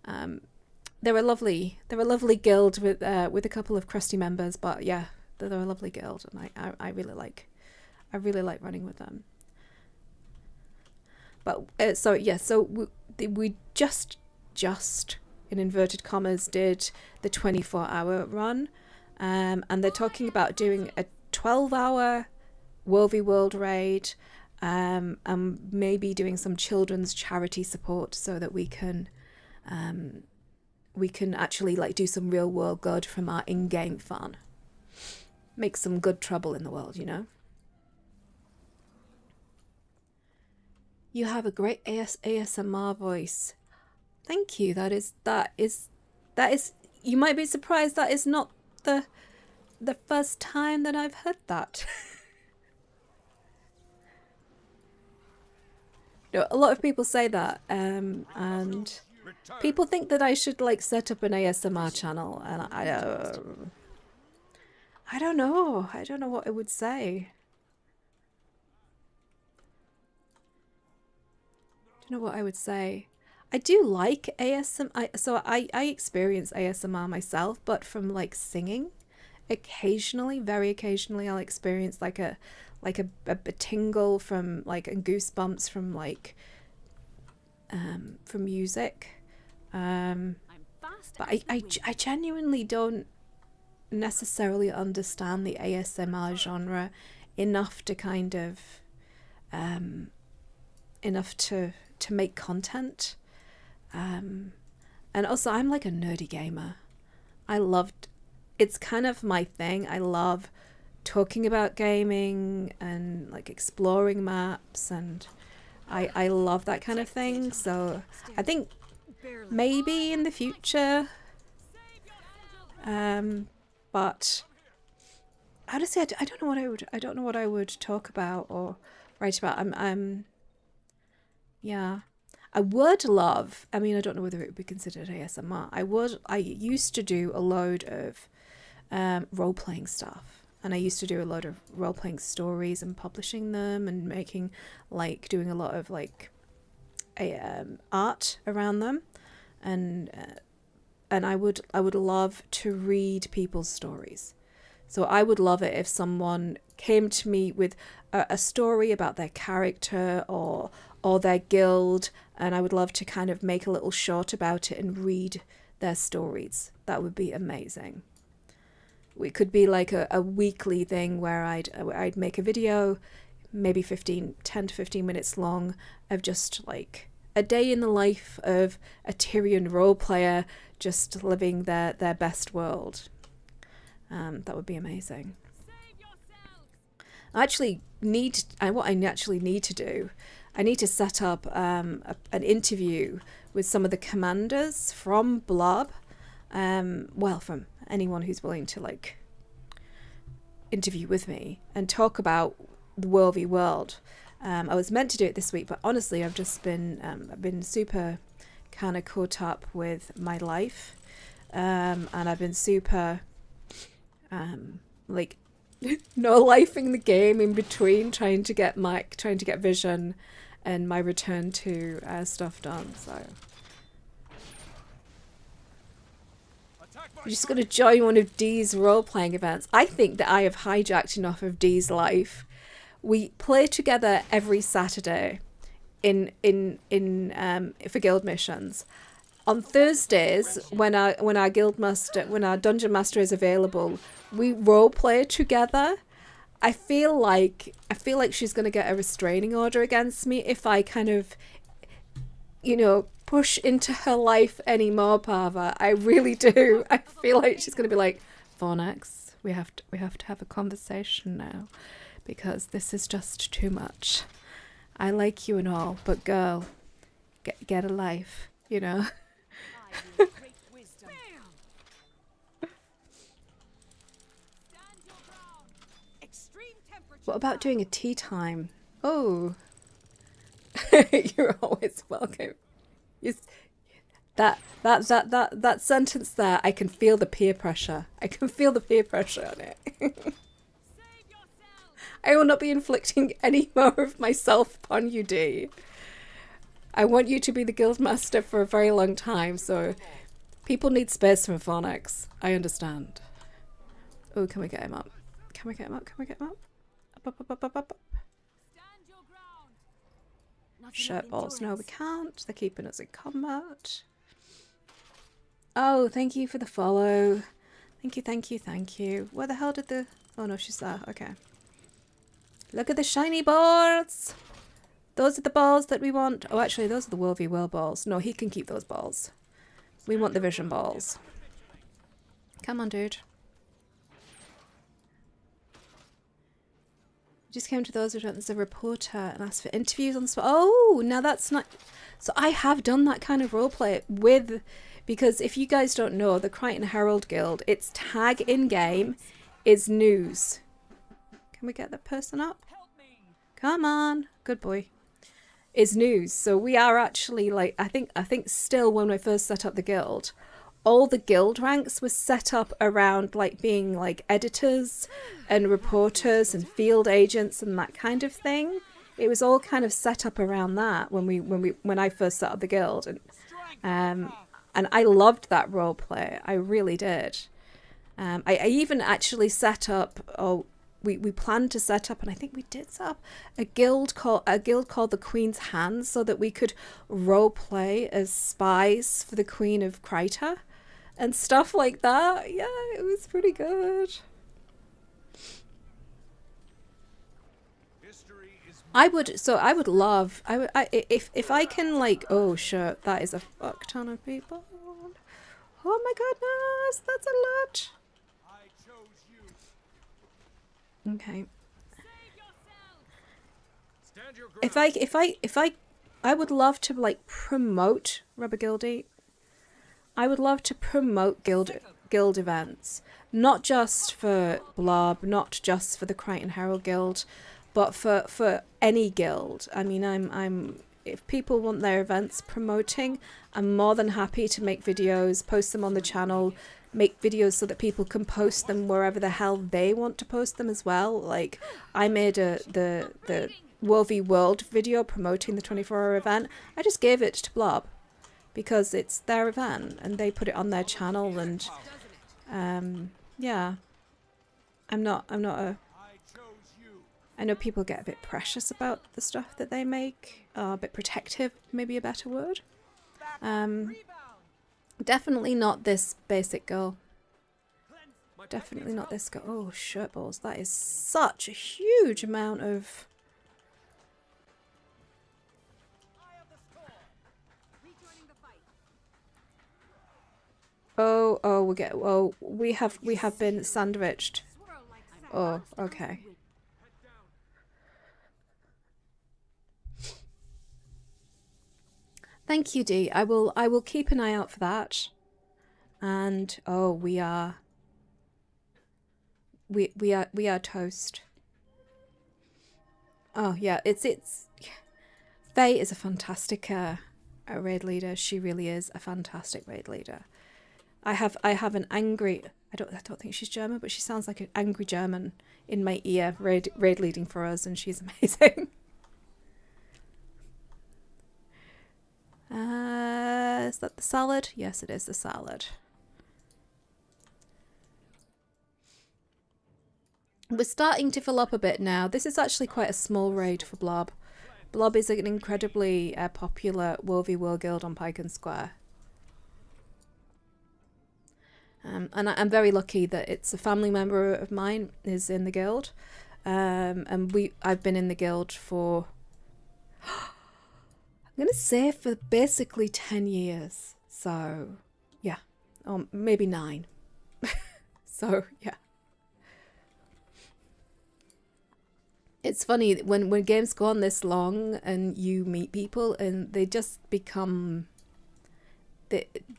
They're a lovely guild with a couple of crusty members, but yeah, they're a lovely guild, and I really like running with them. But so we just in inverted commas did the 24-hour run, and they're talking about doing a 12-hour World v World raid, and maybe doing some children's charity support so that we can actually like do some real world good from our in-game fun. Make some good trouble in the world, you know. You have a great ASMR voice. Thank you. That is. You might be surprised. That is not the first time that I've heard that. No, a lot of people say that, and people think that I should like set up an ASMR channel, and I don't know. I don't know what I would say. Know what I would say. I do like ASMR, so I experience ASMR myself, but from like singing. Occasionally, very occasionally, I'll experience like a tingle from like, and goosebumps from like from music. But I genuinely don't necessarily understand the ASMR genre enough to kind of enough to make content, and also I'm like a nerdy gamer. It's kind of my thing. I love talking about gaming and like exploring maps, and I love that kind of thing. So I think maybe in the future, but honestly, I don't know what I would talk about or write about. Yeah, I would love, I mean, I don't know whether it would be considered ASMR. I used to do a load of role-playing stuff, and I used to do a lot of role-playing stories and publishing them and making, like, doing a lot of, like, art around them, and I would love to read people's stories. So I would love it if someone came to me with a story about their character or their guild, and I would love to kind of make a little short about it and read their stories. That would be amazing. It could be like a weekly thing where I'd make a video, maybe 10 to 15 minutes long, of just like a day in the life of a Tyrian role player just living their best world. That would be amazing. What I actually need to do, I need to set up an interview with some of the commanders from Blob. Well, from anyone who's willing to like interview with me and talk about the World v World. I was meant to do it this week, but honestly, I've just been super kind of caught up with my life, and I've been super like no life in the game in between trying to get vision and my return to stuff done. So I'm just gonna join one of Dee's role-playing events. I think that I have hijacked enough of Dee's life. We play together every Saturday in for guild missions. On Thursdays, when our dungeon master is available, we role play together. I feel like she's gonna get a restraining order against me if I kind of, push into her life anymore, Parva. I really do. I feel like she's gonna be like, Fornax, we have to have a conversation now, because this is just too much. I like you and all, but girl, get a life, What about doing a tea time? Oh, you're always welcome. That sentence there, I can feel the peer pressure. I can feel the peer pressure on it. I will not be inflicting any more of myself upon you, Dee. I want you to be the guild master for a very long time, so people need space from Fornax. I understand. Oh, can we get him up? Can we get him up? Can we get him up? Up. Shirt balls. No, we can't. They're keeping us in combat. Oh, thank you for the follow. Thank you. Where the hell did the... Oh, no, she's there. Okay. Look at the shiny balls. Those are the balls that we want. Oh, actually, those are the World v World balls. No, he can keep those balls. We want the vision balls. Come on, dude. Just came to those events as a reporter and asked for interviews on the spot. Oh, now that's not... So I have done that kind of roleplay with... Because if you guys don't know, the Krytan Herald Guild, its tag in-game is news. Can we get that person up? Come on. Good boy. Is news. So we are actually like... I think still when I first set up the guild, all the guild ranks were set up around like being like editors and reporters and field agents and that kind of thing. It was all kind of set up around that when I first set up the guild, and I loved that role play. I really did. I even actually set up. We planned to set up, and I think we did set up a guild called the Queen's Hand, so that we could role play as spies for the Queen of Kryta. And stuff like that. Yeah, it was pretty good. If I can like, oh shit, that is a fuck ton of people. Oh my goodness, that's a lot. Okay. I would love to like promote Rubber Guildy. I would love to promote guild events, not just for Blob, not just for the Krytan Herald Guild, but for any guild. I mean, I'm if people want their events promoting, I'm more than happy to make videos, post them on the channel, make videos so that people can post them wherever the hell they want to post them as well. Like I made the World v World video promoting the 24-hour event. I just gave it to Blob, because it's their event and they put it on their channel, and yeah, I'm not a... I know people get a bit precious about the stuff that they make, a bit protective, maybe a better word. Definitely not this basic girl. Definitely not this girl. Oh, shirt balls. That is such a huge amount of... we have been sandwiched. Oh, okay. Thank you, Dee. I will keep an eye out for that. And oh, we are toast. Oh yeah, it's Faye is a fantastic raid leader. She really is a fantastic raid leader. I have an angry. I don't think she's German, but she sounds like an angry German in my ear, raid leading for us, and she's amazing. Is that the salad? Yes, it is the salad. We're starting to fill up a bit now. This is actually quite a small raid for Blob. Blob is an incredibly popular World v World guild on Pike and Square. And I'm very lucky that it's a family member of mine is in the guild. And I've been in the guild for, I'm going to say for basically 10 years. So, yeah. Or maybe 9. So, yeah. It's funny when games go on this long and you meet people and they just become...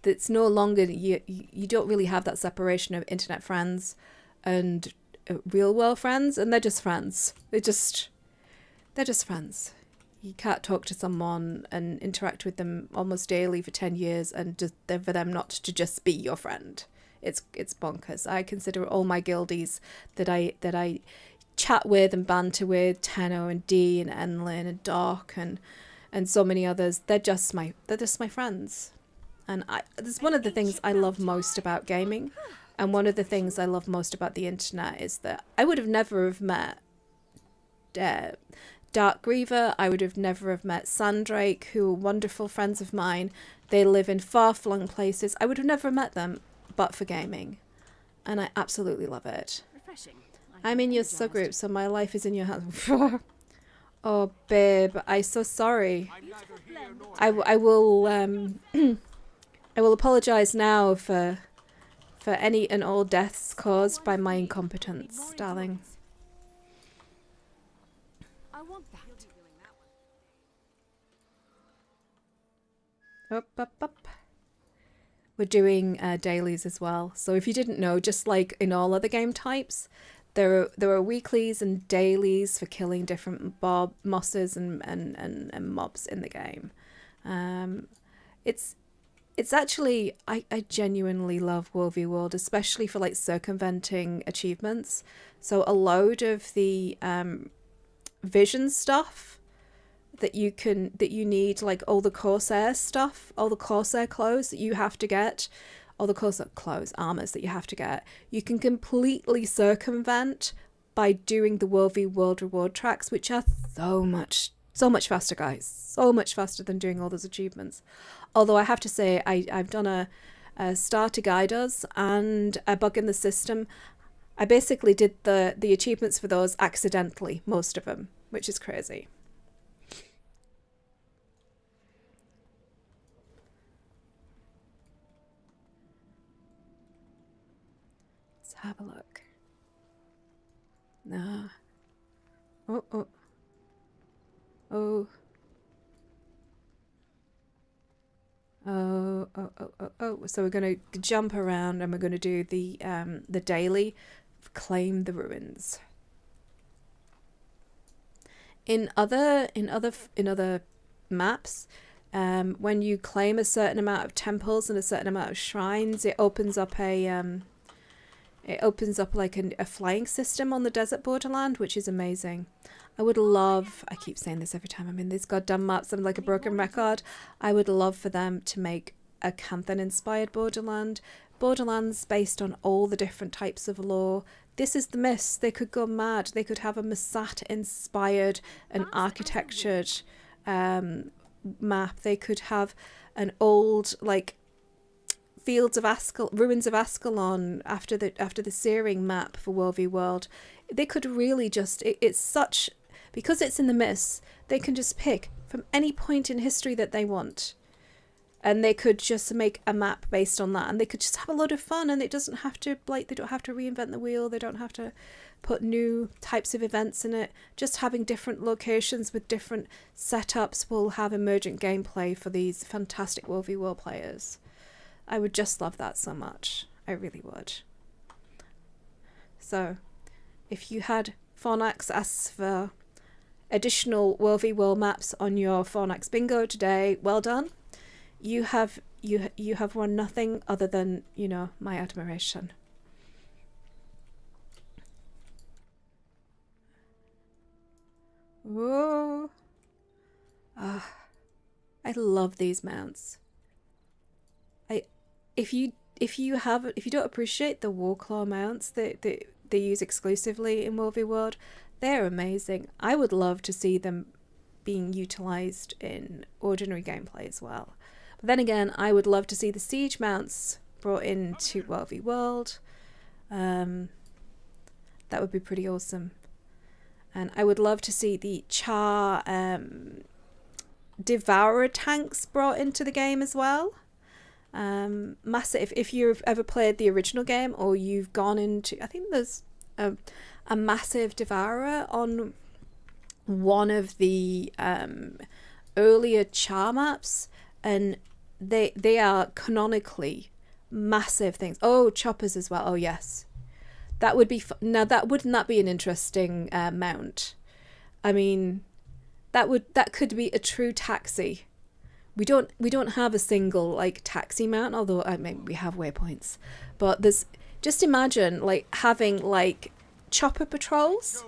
It's no longer... You don't really have that separation of internet friends and real world friends, and they're just friends. They're just friends. You can't talk to someone and interact with them almost daily for 10 years and just for them not to just be your friend. It's bonkers. I consider all my guildies that I chat with and banter with, Tenno and Dee and Enlin and Doc and so many others. They're just my friends. And there's one of the things I love most about gaming, and one of the things I love most about the internet is that I would have never have met Dark Griever. I would have never have met Sandrake, who are wonderful friends of mine. They live in far-flung places. I would have never met them but for gaming, and I absolutely love it. Refreshing. I'm in your subgroup, so my life is in your hands. Oh, babe, I'm so sorry. I will I will apologise now for any and all deaths caused by my incompetence, darling. I want that. Up. We're doing dailies as well. So if you didn't know, just like in all other game types, there are weeklies and dailies for killing different mosses and mobs in the game. It's actually, I genuinely love World v World, especially for like circumventing achievements. So a load of the vision stuff that you need, like all the Corsair stuff, all the Corsair clothes that you have to get, all the Corsair armors that you have to get, you can completely circumvent by doing the World v World reward tracks, which are so much faster, guys. So much faster than doing all those achievements. Although I have to say, I've done a starter guiders and a bug in the system. I basically did the achievements for those accidentally, most of them, which is crazy. Let's have a look. Nah. Oh. So we're going to jump around and we're going to do the daily claim the ruins. In other maps, when you claim a certain amount of temples and a certain amount of shrines, it opens up like a flying system on the desert borderland, which is amazing. I would love, I keep saying this every time I'm in these goddamn maps, I'm like a broken record. I would love for them to make a Canthan-inspired Borderlands based on all the different types of lore. This is the Mist. They could go mad. They could have a Masat-inspired and architectured map. They could have an old, like, ruins of Ascalon after the Searing map for World v World. They could really just, it's such, because it's in the Mist, they can just pick from any point in history that they want. And they could just make a map based on that, and they could just have a lot of fun, and it doesn't have to, like, they don't have to reinvent the wheel, they don't have to put new types of events in it. Just having different locations with different setups will have emergent gameplay for these fantastic World v World players. I would just love that so much. I really would. So, if you had Fornax ask for additional World v World maps on your Fornax bingo today, well done. You have you have won nothing other than, you know, my admiration. Whoa. Ah, I love these mounts. If you don't appreciate the Warclaw mounts that they use exclusively in World v World, they're amazing. I would love to see them being utilized in ordinary gameplay as well. But then again, I would love to see the siege mounts brought into World v World. That would be pretty awesome. And I would love to see the Char Devourer tanks brought into the game as well. Massive. If you've ever played the original game or you've gone into, I think there's a massive Devourer on one of the earlier Char maps, and they are canonically massive things. Oh, choppers as well. Oh yes, that would be now wouldn't that be an interesting mount? I mean, that could be a true taxi. We don't have a single like taxi mount, although I mean we have waypoints. But there's, just imagine like having like chopper patrols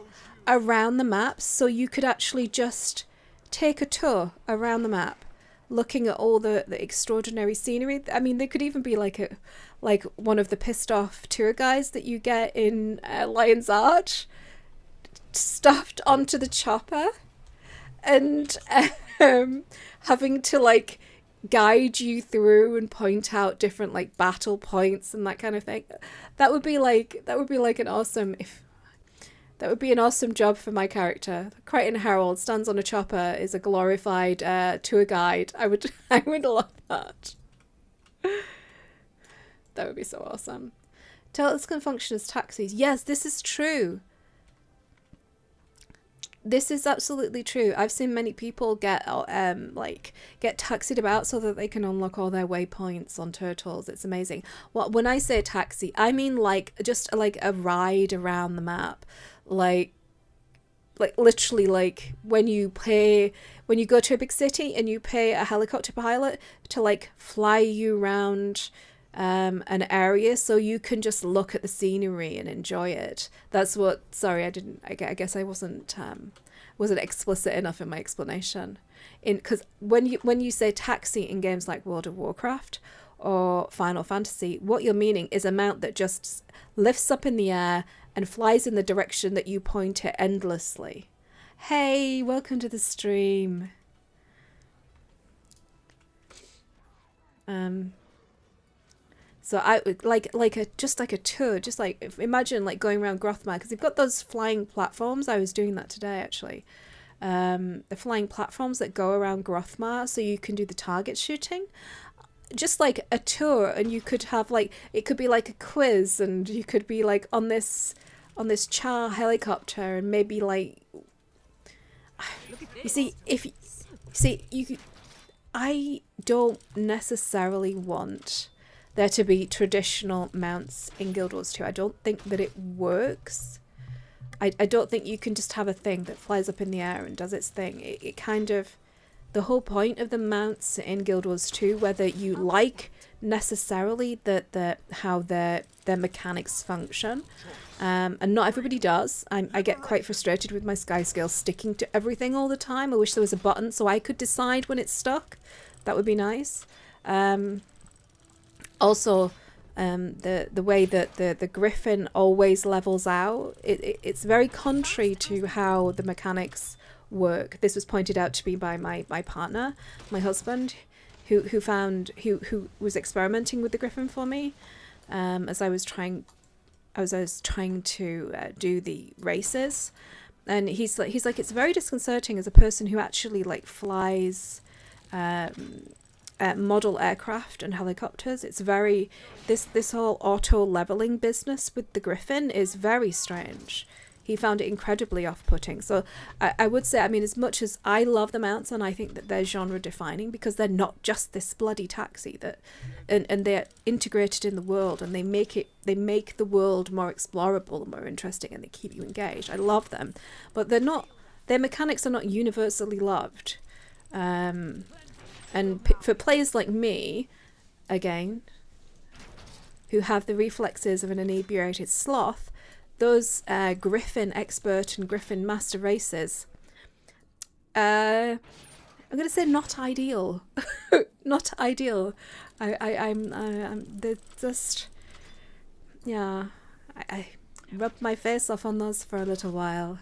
around the maps, so you could actually just take a tour around the map, looking at all the extraordinary scenery. I mean, there could even be like one of the pissed off tour guides that you get in Lion's Arch, stuffed onto the chopper, and having to like guide you through and point out different like battle points and that kind of thing. That would be an awesome job for my character. Krytan Herald stands on a chopper, is a glorified tour guide. I would love that. That would be so awesome. Turtles can function as taxis. Yes, this is true. This is absolutely true. I've seen many people get taxied about so that they can unlock all their waypoints on turtles. It's amazing. Well, when I say taxi, I mean like just like a ride around the map, like literally like when you go to a big city and you pay a helicopter pilot to like fly you around an area so you can just look at the scenery and enjoy it. That's what, sorry, I guess I wasn't explicit enough in my explanation. Because when you say taxi in games like World of Warcraft or Final Fantasy, what you're meaning is a mount that just lifts up in the air and flies in the direction that you point it endlessly. Hey, welcome to the stream. So I like a tour, just like imagine like going around Grothmar, because they've got those flying platforms. I was doing that today actually. The flying platforms that go around Grothmar, so you can do the target shooting. Just like a tour, and you could have like, it could be like a quiz, and you could be like on this Char helicopter, and maybe like I don't necessarily want there to be traditional mounts in Guild Wars 2. I don't think that it works. I don't think you can just have a thing that flies up in the air and does its thing. It kind of, the whole point of the mounts in Guild Wars 2, whether you like necessarily how their mechanics function, and not everybody does. I get quite frustrated with my Sky Scale sticking to everything all the time. I wish there was a button so I could decide when it's stuck. That would be nice. Also, the way that the Griffin always levels out, it's very contrary to how the mechanics work. This was pointed out to me by my partner, my husband, who was experimenting with the Griffin for me, as I was trying to do the races, and he's like it's very disconcerting as a person who actually like flies model aircraft and helicopters. It's very, this whole auto leveling business with the Griffin is very strange. He found it incredibly off-putting. So I would say, I mean, as much as I love the mounts and I think that they're genre defining because they're not just this bloody taxi, that and they're integrated in the world, and they make the world more explorable and more interesting, and they keep you engaged. I love them, but their mechanics are not universally loved. And for players like me, again, who have the reflexes of an inebriated sloth, those Griffin expert and Griffin master races, I'm going to say not ideal. Not ideal. They're just, yeah, I rubbed my face off on those for a little while.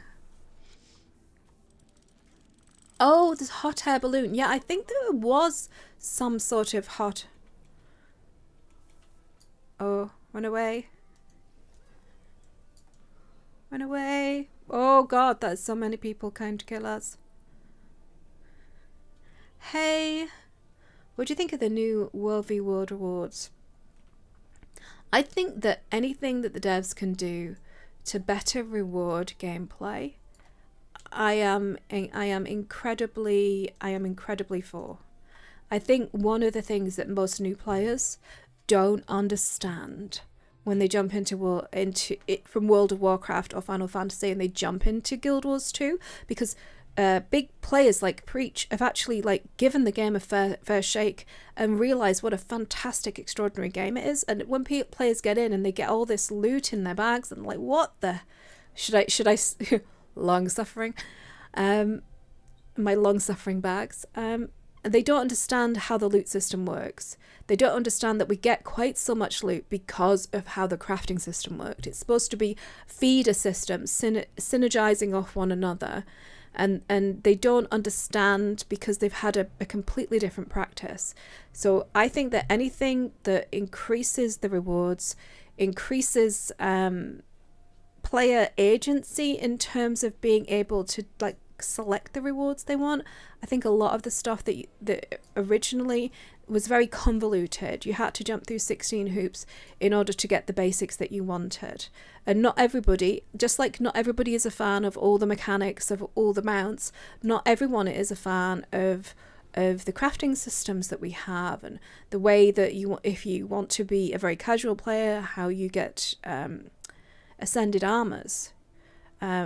Oh, this hot air balloon. Yeah, I think there was some sort of hot... Oh, run away. Run away. Oh god, that's so many people coming to kill us. Hey, what do you think of the new World v World rewards? I think that anything that the devs can do to better reward gameplay, I am incredibly for. I think one of the things that most new players don't understand when they jump into it from World of Warcraft or Final Fantasy and they jump into Guild Wars 2, because big players like Preach have actually like given the game a fair shake and realize what a fantastic, extraordinary game it is. And when players get in and they get all this loot in their bags and like, what the should I long suffering, my long suffering bags, they don't understand how the loot system works. They don't understand that we get quite so much loot because of how the crafting system worked. It's supposed to be feeder systems synergizing off one another, and they don't understand because they've had a completely different practice. So I think that anything that increases the rewards, increases player agency in terms of being able to like select the rewards they want. I think a lot of the stuff that originally was very convoluted. You had to jump through 16 hoops in order to get the basics that you wanted. And not everybody, just like not everybody is a fan of all the mechanics of all the mounts, not everyone is a fan of the crafting systems that we have and the way that if you want to be a very casual player, how you get ascended armors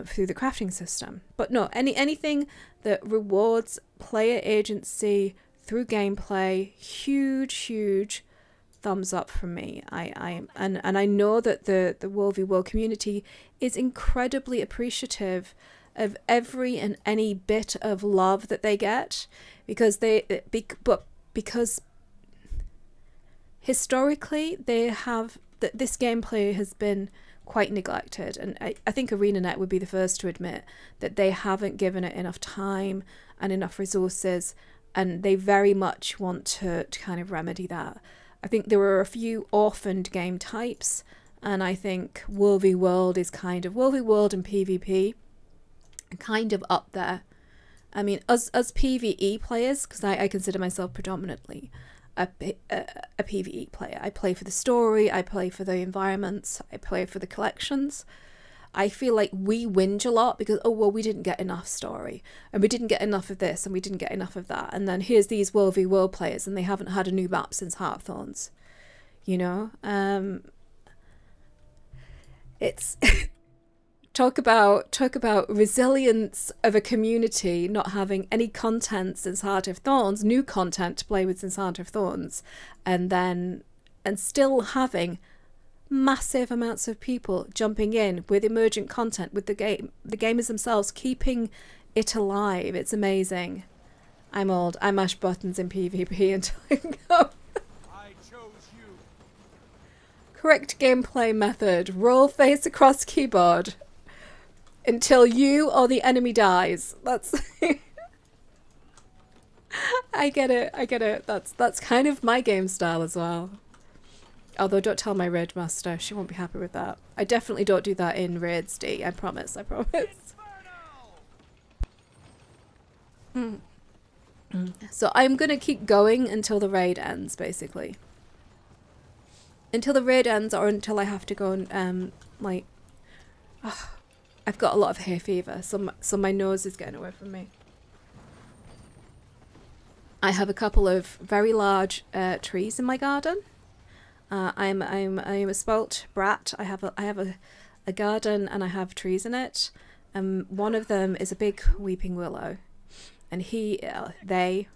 through the crafting system. But no, anything that rewards player agency through gameplay, huge thumbs up from me. And I know that the World v World community is incredibly appreciative of every and any bit of love that they get, because because historically this gameplay has been quite neglected, and I think ArenaNet would be the first to admit that they haven't given it enough time and enough resources, and they very much want to kind of remedy that. I think there were a few orphaned game types, and I think World v World is kind of World v World and PvP kind of up there. I mean, as PvE players, because I consider myself predominantly a PvE player. I play for the story, I play for the environments, I play for the collections. I feel like we whinge a lot because, oh, well, we didn't get enough story, and we didn't get enough of this, and we didn't get enough of that. And then here's these World v World players, and they haven't had a new map since Heartthorns. You know? It's... Talk about resilience of a community not having any content since Heart of Thorns, new content to play with since Heart of Thorns, and still having massive amounts of people jumping in with emergent content, with the gamers themselves keeping it alive. It's amazing. I'm old. I mash buttons in PvP until I go. I chose you. Correct gameplay method. Roll face across keyboard until you or the enemy dies. That's I get it. That's kind of my game style as well. Although don't tell my raid master, she won't be happy with that. I definitely don't do that in raids, D. I promise. So I'm gonna keep going until the raid ends, basically. Until the raid ends, or until I have to go and I've got a lot of hay fever, so my nose is getting away from me. I have a couple of very large trees in my garden. I'm a spoilt brat. I have a garden and I have trees in it. One of them is a big weeping willow, and they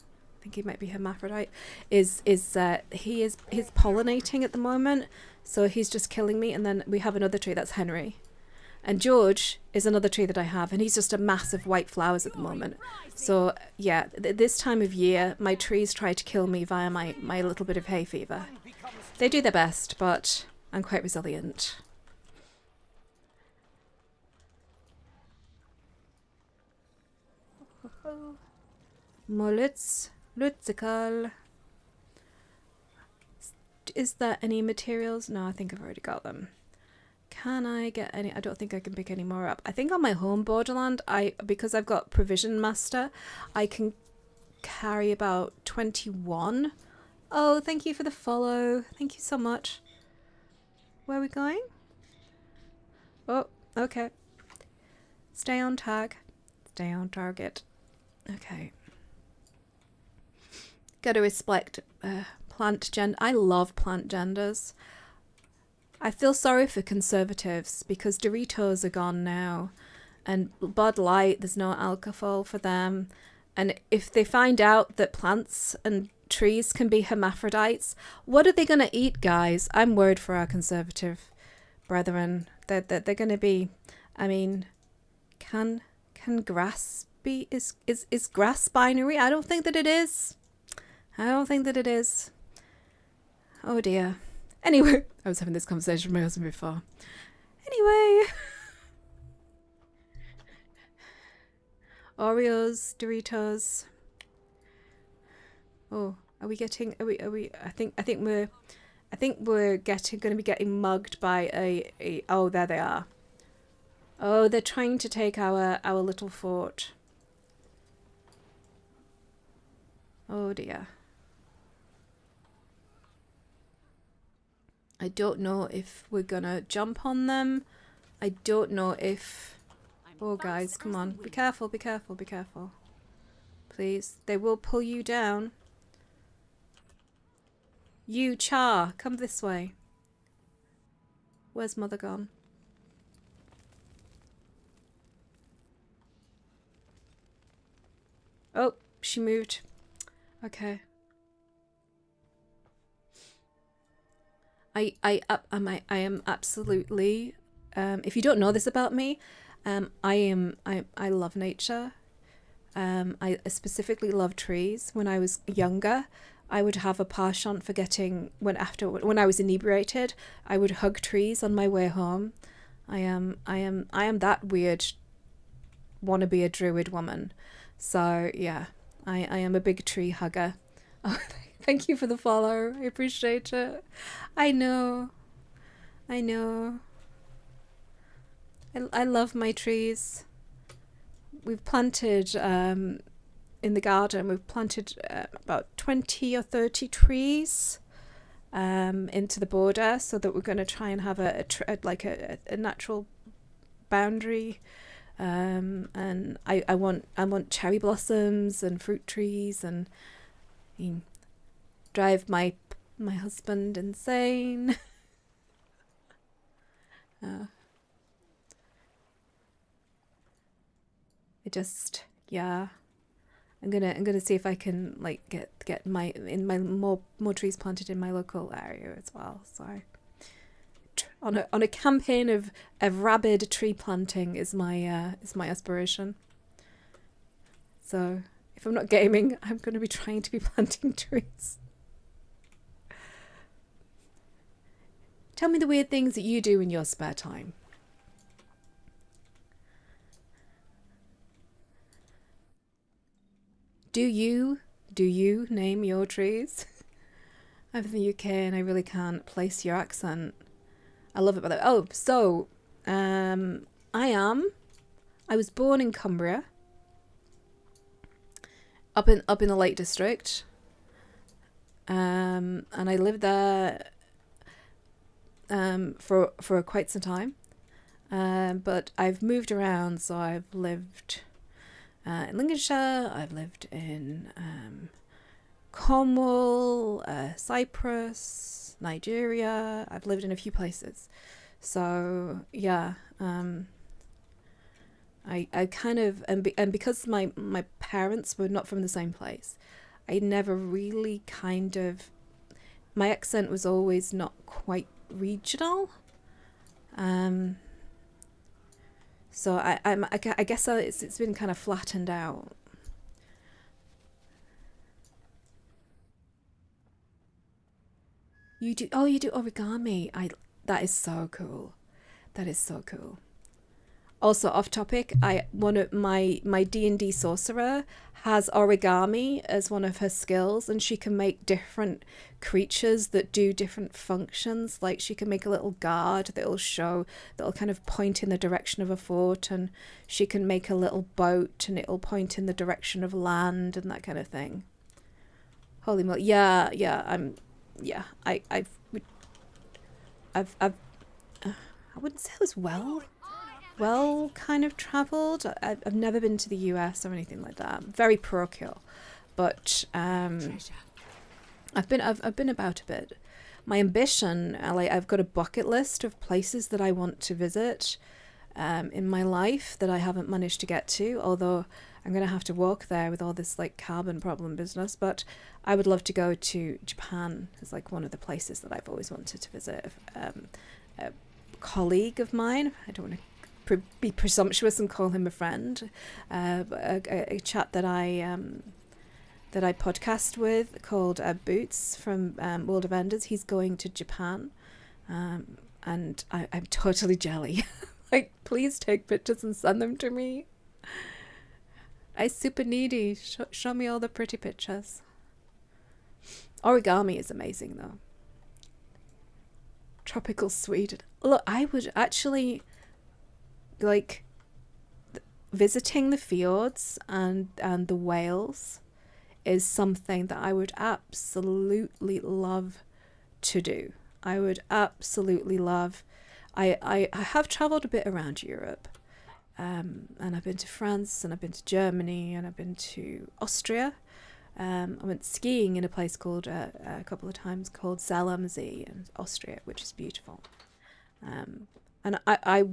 think he might be hermaphrodite, is he's pollinating at the moment, so he's just killing me. And then we have another tree, that's Henry. And George is another tree that I have, and he's just a mass of white flowers at the moment. So yeah, this time of year, my trees try to kill me via my little bit of hay fever. They do their best, but I'm quite resilient. Mullets, Lutzical. Is there any materials? No, I think I've already got them. Can I get any? I don't think I can pick any more up. I think on my home borderland, because I've got Provision Master, I can carry about 21. Oh, thank you for the follow. Thank you so much. Where are we going? Oh, okay. Stay on tag. Stay on target. Okay. Got to respect plant gender. I love plant genders. I feel sorry for conservatives because Doritos are gone now, and Bud Light, there's no alcohol for them. And if they find out that plants and trees can be hermaphrodites, what are they going to eat, guys? I'm worried for our conservative brethren. They're going to be, I mean, can grass be, is grass binary? I don't think that it is. I don't think that it is. Oh dear. Anyway, I was having this conversation with my husband before. Anyway. Oreos, Doritos. Oh, are we getting, I think we're going to be getting mugged by a, oh, there they are. Oh, they're trying to take our little fort. Oh dear. I don't know if we're gonna jump on them. I don't know if... Oh guys, come on. Be careful, be careful, be careful. Please. They will pull you down. You, Char, come this way. Where's Mother gone? Oh, she moved. Okay. I am absolutely, if you don't know this about me, I love nature. I specifically love trees. When I was younger, I would have a penchant for getting, when I was inebriated, I would hug trees on my way home. I am that weird, wanna be a druid woman. So yeah, I am a big tree hugger. Oh, thank you for the follow. I appreciate it. I know. I love my trees. We've planted, in the garden, we've planted about 20 or 30 trees into the border, so that we're going to try and have a natural boundary. And I want cherry blossoms and fruit trees, and drive my husband insane. It just, yeah. I'm gonna see if I can like get more trees planted in my local area as well. So on a campaign of rabid tree planting is my aspiration. So if I'm not gaming, I'm going to be trying to be planting trees. Tell me the weird things that you do in your spare time. Do you name your trees? I'm from the UK and I really can't place your accent. I love it by the way. Oh, so I was born in Cumbria. Up in the Lake District. And I lived there for quite some time. But I've moved around, so I've lived in Lincolnshire, I've lived in Cornwall, Cyprus, Nigeria. I've lived in a few places. So yeah, I kind of, and because my parents were not from the same place, I never really kind of, my accent was always not quite regional. So I guess it's been kind of flattened out. You do, oh, you do origami. That is so cool. That is so cool. Also, off topic, one of my D&D sorcerer has origami as one of her skills, and she can make different creatures that do different functions. Like she can make a little guard that'll kind of point in the direction of a fort, and she can make a little boat and it'll point in the direction of land and that kind of thing. Holy moly! Yeah, I wouldn't say I was well kind of traveled. I've never been to the US or anything like that. I'm very parochial, but I've been about a bit. My ambition, I've got a bucket list of places that I want to visit in my life that I haven't managed to get to, although I'm gonna have to walk there with all this like carbon problem business. But I would love to go to Japan as like one of the places that I've always wanted to visit. A colleague of mine, I don't want to be presumptuous and call him a friend, a chap that I podcast with called Boots from World of Enders. He's going to Japan, and I'm totally jelly. Like, please take pictures and send them to me. I super needy. Show me all the pretty pictures. Origami is amazing though. Tropical Sweden. Look, I would actually like visiting the fjords and the whales is something that I would absolutely love to do. I would absolutely love. I have traveled a bit around Europe, and I've been to France, and I've been to Germany, and I've been to Austria. I went skiing in a place called a couple of times called Zell-am-See in Austria, which is beautiful. And I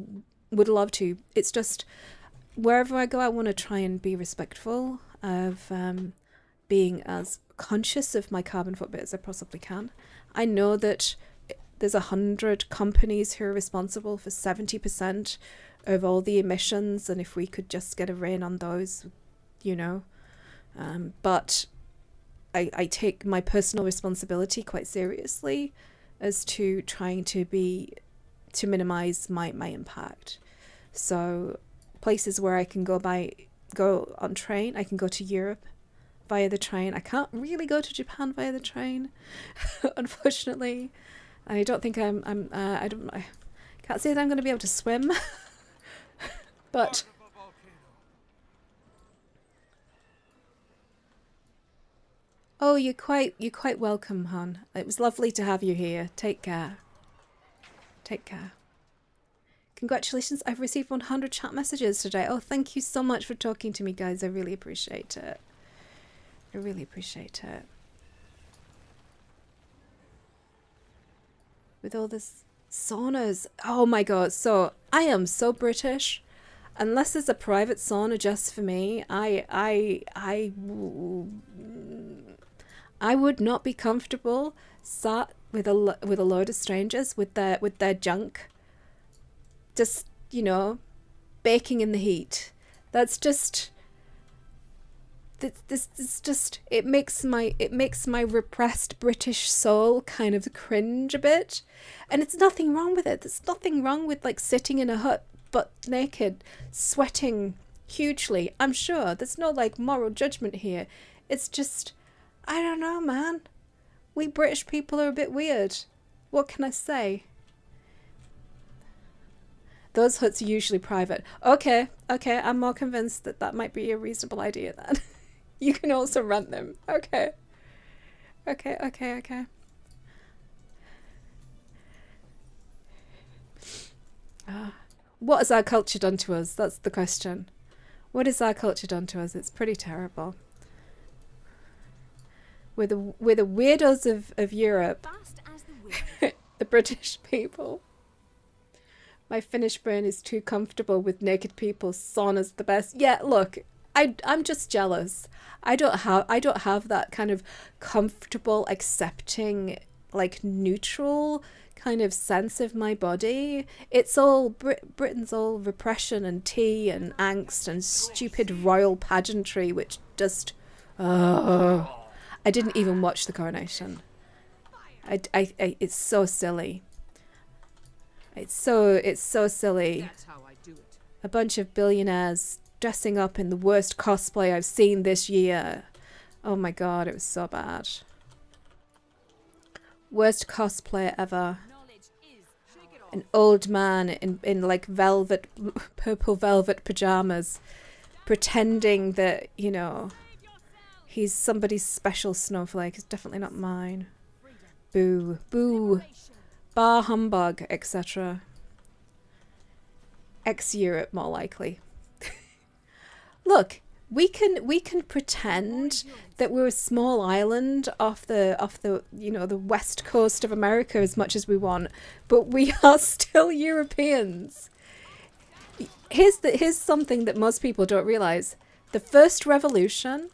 would love to. It's just wherever I go, I want to try and be respectful of being as conscious of my carbon footprint as I possibly can. I know that there's 100 companies who are responsible for 70% of all the emissions, and if we could just get a rein on those, you know. But I take my personal responsibility quite seriously as to trying to minimize my impact. So places where I can go on train, I can go to Europe via the train. I can't really go to Japan via the train, unfortunately. I don't think I can't say that I'm going to be able to swim, but oh, you're quite welcome, hon. It was lovely to have you here. Take care. Take care. Congratulations, I've received 100 chat messages today. Oh, thank you so much for talking to me, guys. I really appreciate it. I really appreciate it. With all this saunas. Oh my god. So I am so British. Unless there's a private sauna just for me, I would not be comfortable sat with a load of strangers with their junk, just, you know, baking in the heat. That's just this just it makes my repressed British soul kind of cringe a bit. And it's nothing wrong with it. There's nothing wrong with like sitting in a hut butt naked, sweating hugely. I'm sure there's no like moral judgment here. It's just, I don't know, man. We British people are a bit weird. What can I say? Those huts are usually private. Okay, I'm more convinced that might be a reasonable idea then. You can also rent them. Okay. What has our culture done to us? That's the question. What has our culture done to us? It's pretty terrible. We're the weirdos of Europe. Fast as the wind. The British people. My Finnish brain is too comfortable with naked people. Sauna's the best. Yeah, look, I'm just jealous. I don't have that kind of comfortable, accepting, like neutral kind of sense of my body. It's all Britain's all repression and tea and angst and stupid royal pageantry, which just I didn't even watch the coronation. It's so silly. It's so silly. That's how I do it. A bunch of billionaires dressing up in the worst cosplay I've seen this year. Oh my god, it was so bad. Worst cosplay ever. Knowledge is shake it off. An old man in like purple velvet pajamas, pretending that, you know, he's somebody's special snowflake. It's definitely not mine. Boo. Boo. Bar humbug, etc. Ex-Europe, more likely. Look, we can pretend that we're a small island off the you know, the west coast of America as much as we want, but we are still Europeans. Here's something that most people don't realize. The first revolution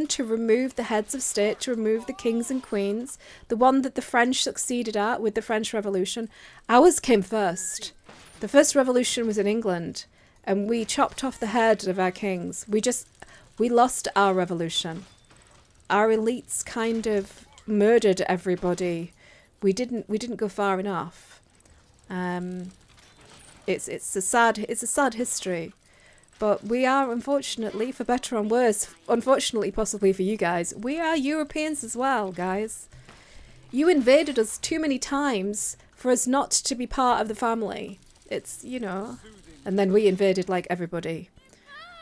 to remove the heads of state, to remove the kings and queens, the one that the French succeeded at with the French Revolution, ours came first. The first revolution was in England, and we chopped off the head of our kings. We lost our revolution. Our elites kind of murdered everybody. We didn't go far enough. It's a sad history. But we are, unfortunately, for better or worse, unfortunately possibly for you guys, we are Europeans as well, guys. You invaded us too many times for us not to be part of the family. It's, you know, and then we invaded like everybody.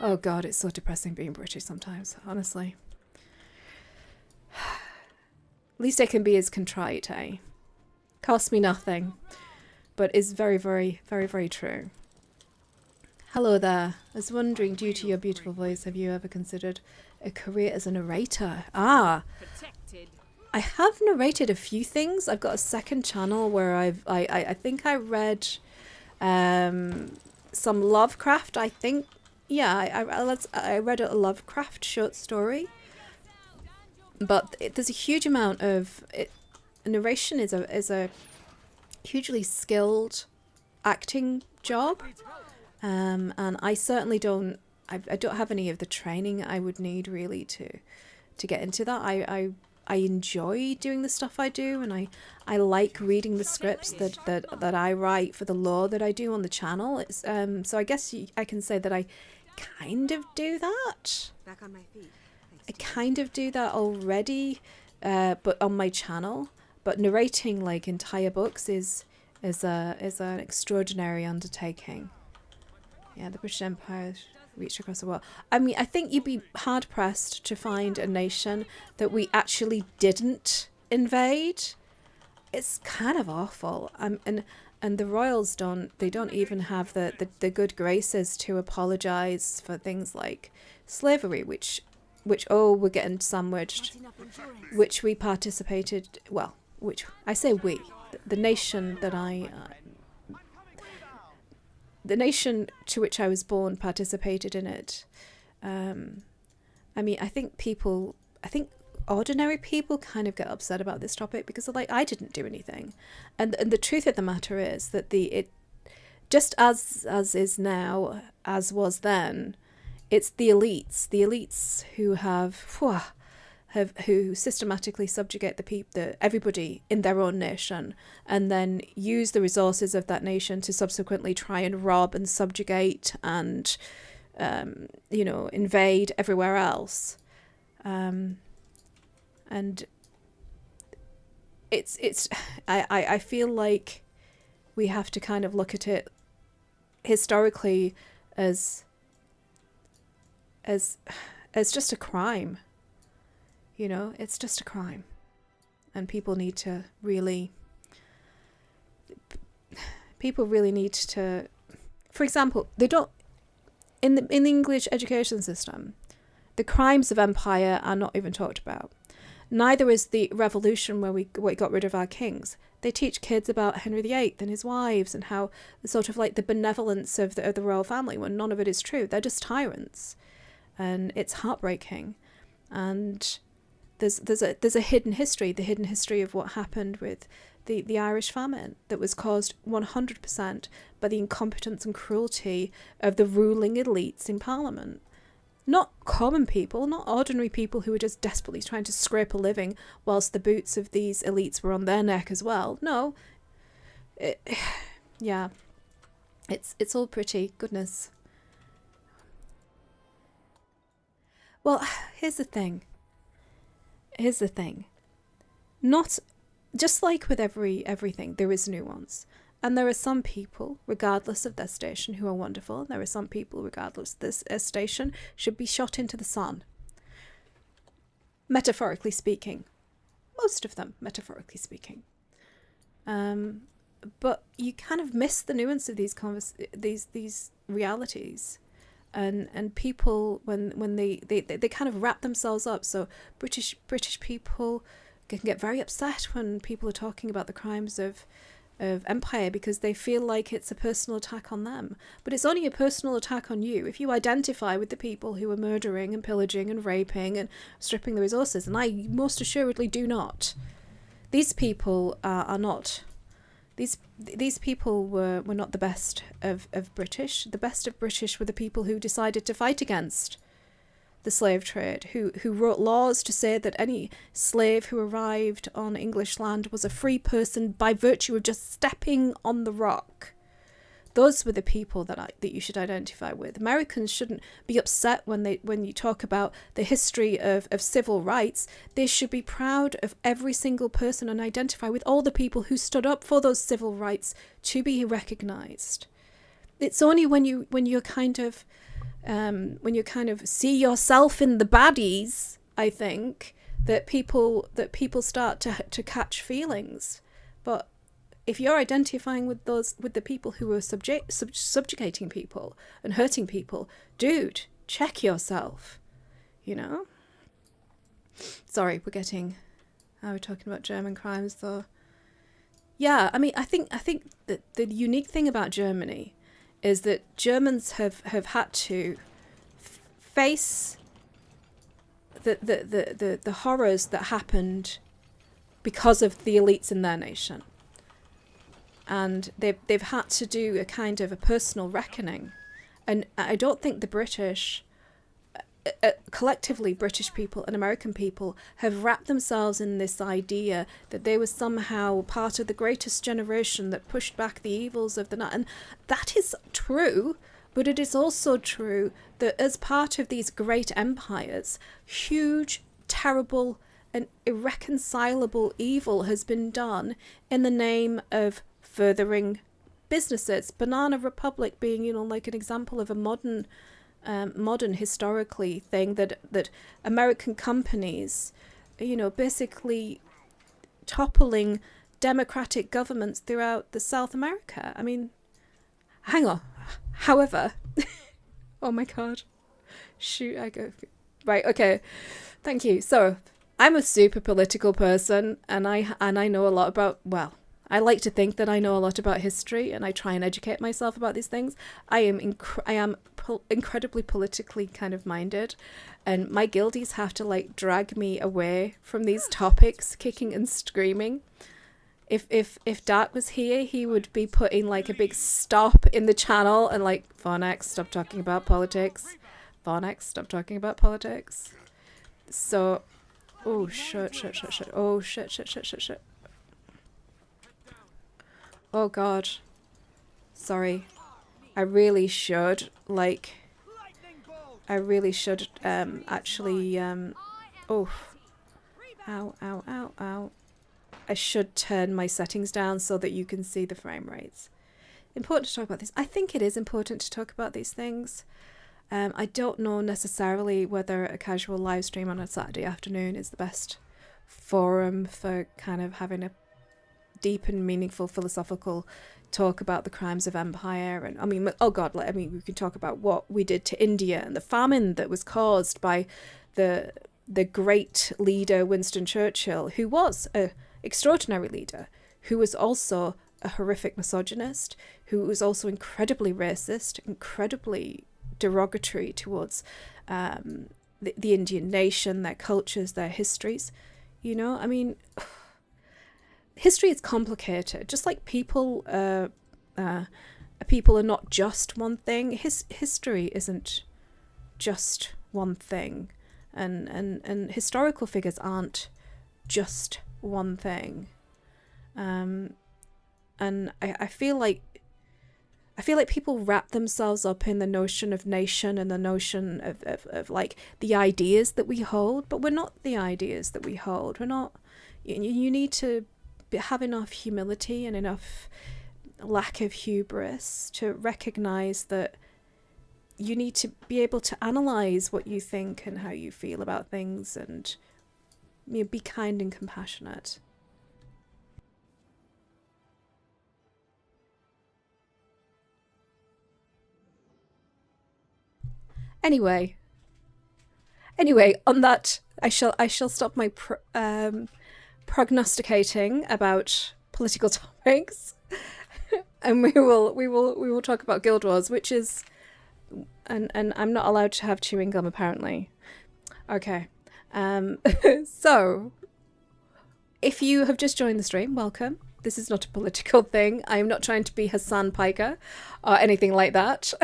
Oh god, it's so depressing being British sometimes, honestly. Least I can be is contrite, eh? Cost me nothing, but is very, very, very, very true. Hello there. I was wondering, due to your beautiful voice, have you ever considered a career as a narrator? Ah, Protected. I have narrated a few things. I've got a second channel where I think I read some Lovecraft. I think, yeah, I read a Lovecraft short story. But there's a huge amount of it. Narration is a hugely skilled acting job. And I certainly don't have any of the training I would need really to get into that. I enjoy doing the stuff I do, and I like reading the scripts that I write for the lore that I do on the channel. It's so I guess I can say that I kind of do that. Back on my feet. I kind of do that already, but on my channel. But narrating like entire books is an extraordinary undertaking. Yeah, the British Empire reached across the world. I mean, I think you'd be hard-pressed to find a nation that we actually didn't invade. It's kind of awful. And the royals don't even have the good graces to apologise for things like slavery, which we're getting sandwiched, which we participated, well, which I say we, the nation that the nation to which I was born participated in it. I mean, I think ordinary people kind of get upset about this topic because they're like, I didn't do anything. And the truth of the matter is that just as is now, as was then, it's the elites who who systematically subjugate everybody in their own nation, and then use the resources of that nation to subsequently try and rob and subjugate and invade everywhere else. And I feel like we have to kind of look at it historically as just a crime. You know, it's just a crime, and people really need to, for example, they don't, in the English education system, the crimes of empire are not even talked about. Neither is the revolution where we got rid of our kings. They teach kids about Henry VIII and his wives and how sort of like the benevolence of the royal family, when none of it is true. They're just tyrants. and it's heartbreaking. And there's a hidden history, the hidden history of what happened with the Irish famine that was caused 100% by the incompetence and cruelty of the ruling elites in Parliament. Not common people, not ordinary people who were just desperately trying to scrape a living whilst the boots of these elites were on their neck as well. No. Yeah. It's all pretty. Goodness. Well, here's the thing. Not just like with everything, there is nuance. And there are some people, regardless of their station, who are wonderful. And there are some people, regardless of their station, should be shot into the sun. Metaphorically speaking. Most of them, metaphorically speaking. But you kind of miss the nuance of these realities. And people, when they kind of wrap themselves up. So British people can get very upset when people are talking about the crimes of empire, because they feel like it's a personal attack on them. But it's only a personal attack on you if you identify with the people who are murdering and pillaging and raping and stripping the resources. And I most assuredly do not. These people are not. These people were not the best of British. The best of British were the people who decided to fight against the slave trade, who wrote laws to say that any slave who arrived on English land was a free person by virtue of just stepping on the rock. Those were the people that you should identify with. Americans shouldn't be upset when you talk about the history of civil rights. They should be proud of every single person and identify with all the people who stood up for those civil rights to be recognised. It's only when you kind of see yourself in the baddies, I think, that people start to catch feelings. But if you're identifying with the people who are subjugating people and hurting people, dude, check yourself. You know. Sorry, we're talking about German crimes though. Yeah, I mean, I think that the unique thing about Germany is that Germans have had to face the horrors that happened because of the elites in their nation. And they've had to do a kind of a personal reckoning. And I don't think the British, collectively British people and American people, have wrapped themselves in this idea that they were somehow part of the greatest generation that pushed back the evils of the night. And that is true, but it is also true that as part of these great empires, huge, terrible, and irreconcilable evil has been done in the name of furthering businesses. Banana Republic being, like an example of a modern historically thing that American companies, basically toppling democratic governments throughout the South America. I mean, hang on. However, oh my God, shoot, I go right. Okay, thank you. So I'm a super political person, and I know a lot about, well, I like to think that I know a lot about history, and I try and educate myself about these things. I am incredibly politically kind of minded, and my guildies have to drag me away from these topics, kicking and screaming. If Dark was here, he would be putting a big stop in the channel and Fornax, stop talking about politics. Fornax, stop talking about politics. So, oh shit. Oh shit. Oh God. Sorry. I really should actually oh. Ow. I should turn my settings down so that you can see the frame rates. Important to talk about this. I think it is important to talk about these things. I don't know necessarily whether a casual live stream on a Saturday afternoon is the best forum for kind of having a deep and meaningful philosophical talk about the crimes of empire. And I mean, oh God, we can talk about what we did to India and the famine that was caused by the great leader Winston Churchill, who was a extraordinary leader, who was also a horrific misogynist, who was also incredibly racist, incredibly derogatory towards the Indian nation, their cultures, their histories. You know, I mean, history is complicated. Just like people are not just one thing. History isn't just one thing, and historical figures aren't just one thing. And I feel like people wrap themselves up in the notion of nation and the notion of like the ideas that we hold, but we're not the ideas that we hold. We're not. You need to have enough humility and enough lack of hubris to recognize that you need to be able to analyze what you think and how you feel about things, and be kind and compassionate. Anyway, on that, I shall stop my prognosticating about political topics, and we will talk about Guild Wars, which is, and I'm not allowed to have chewing gum apparently. Okay, so if you have just joined the stream, welcome. This is not a political thing. I am not trying to be Hassan Piker or anything like that.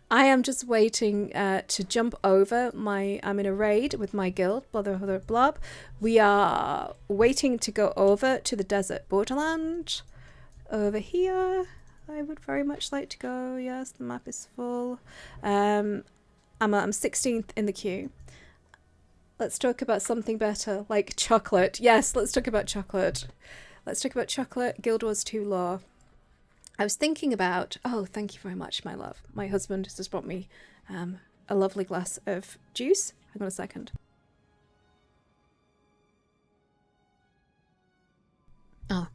I am just waiting to jump over I'm in a raid with my guild, blah, blah, blah, blah. We are waiting to go over to the desert borderland. Over here, I would very much like to go. Yes, the map is full. I'm 16th in the queue. Let's talk about something better, like chocolate. Yes, let's talk about chocolate. Let's talk about chocolate. Guild Wars 2 lore. I was thinking about, oh, thank you very much, my love. My husband has just brought me a lovely glass of juice. Hang on a second. Oh,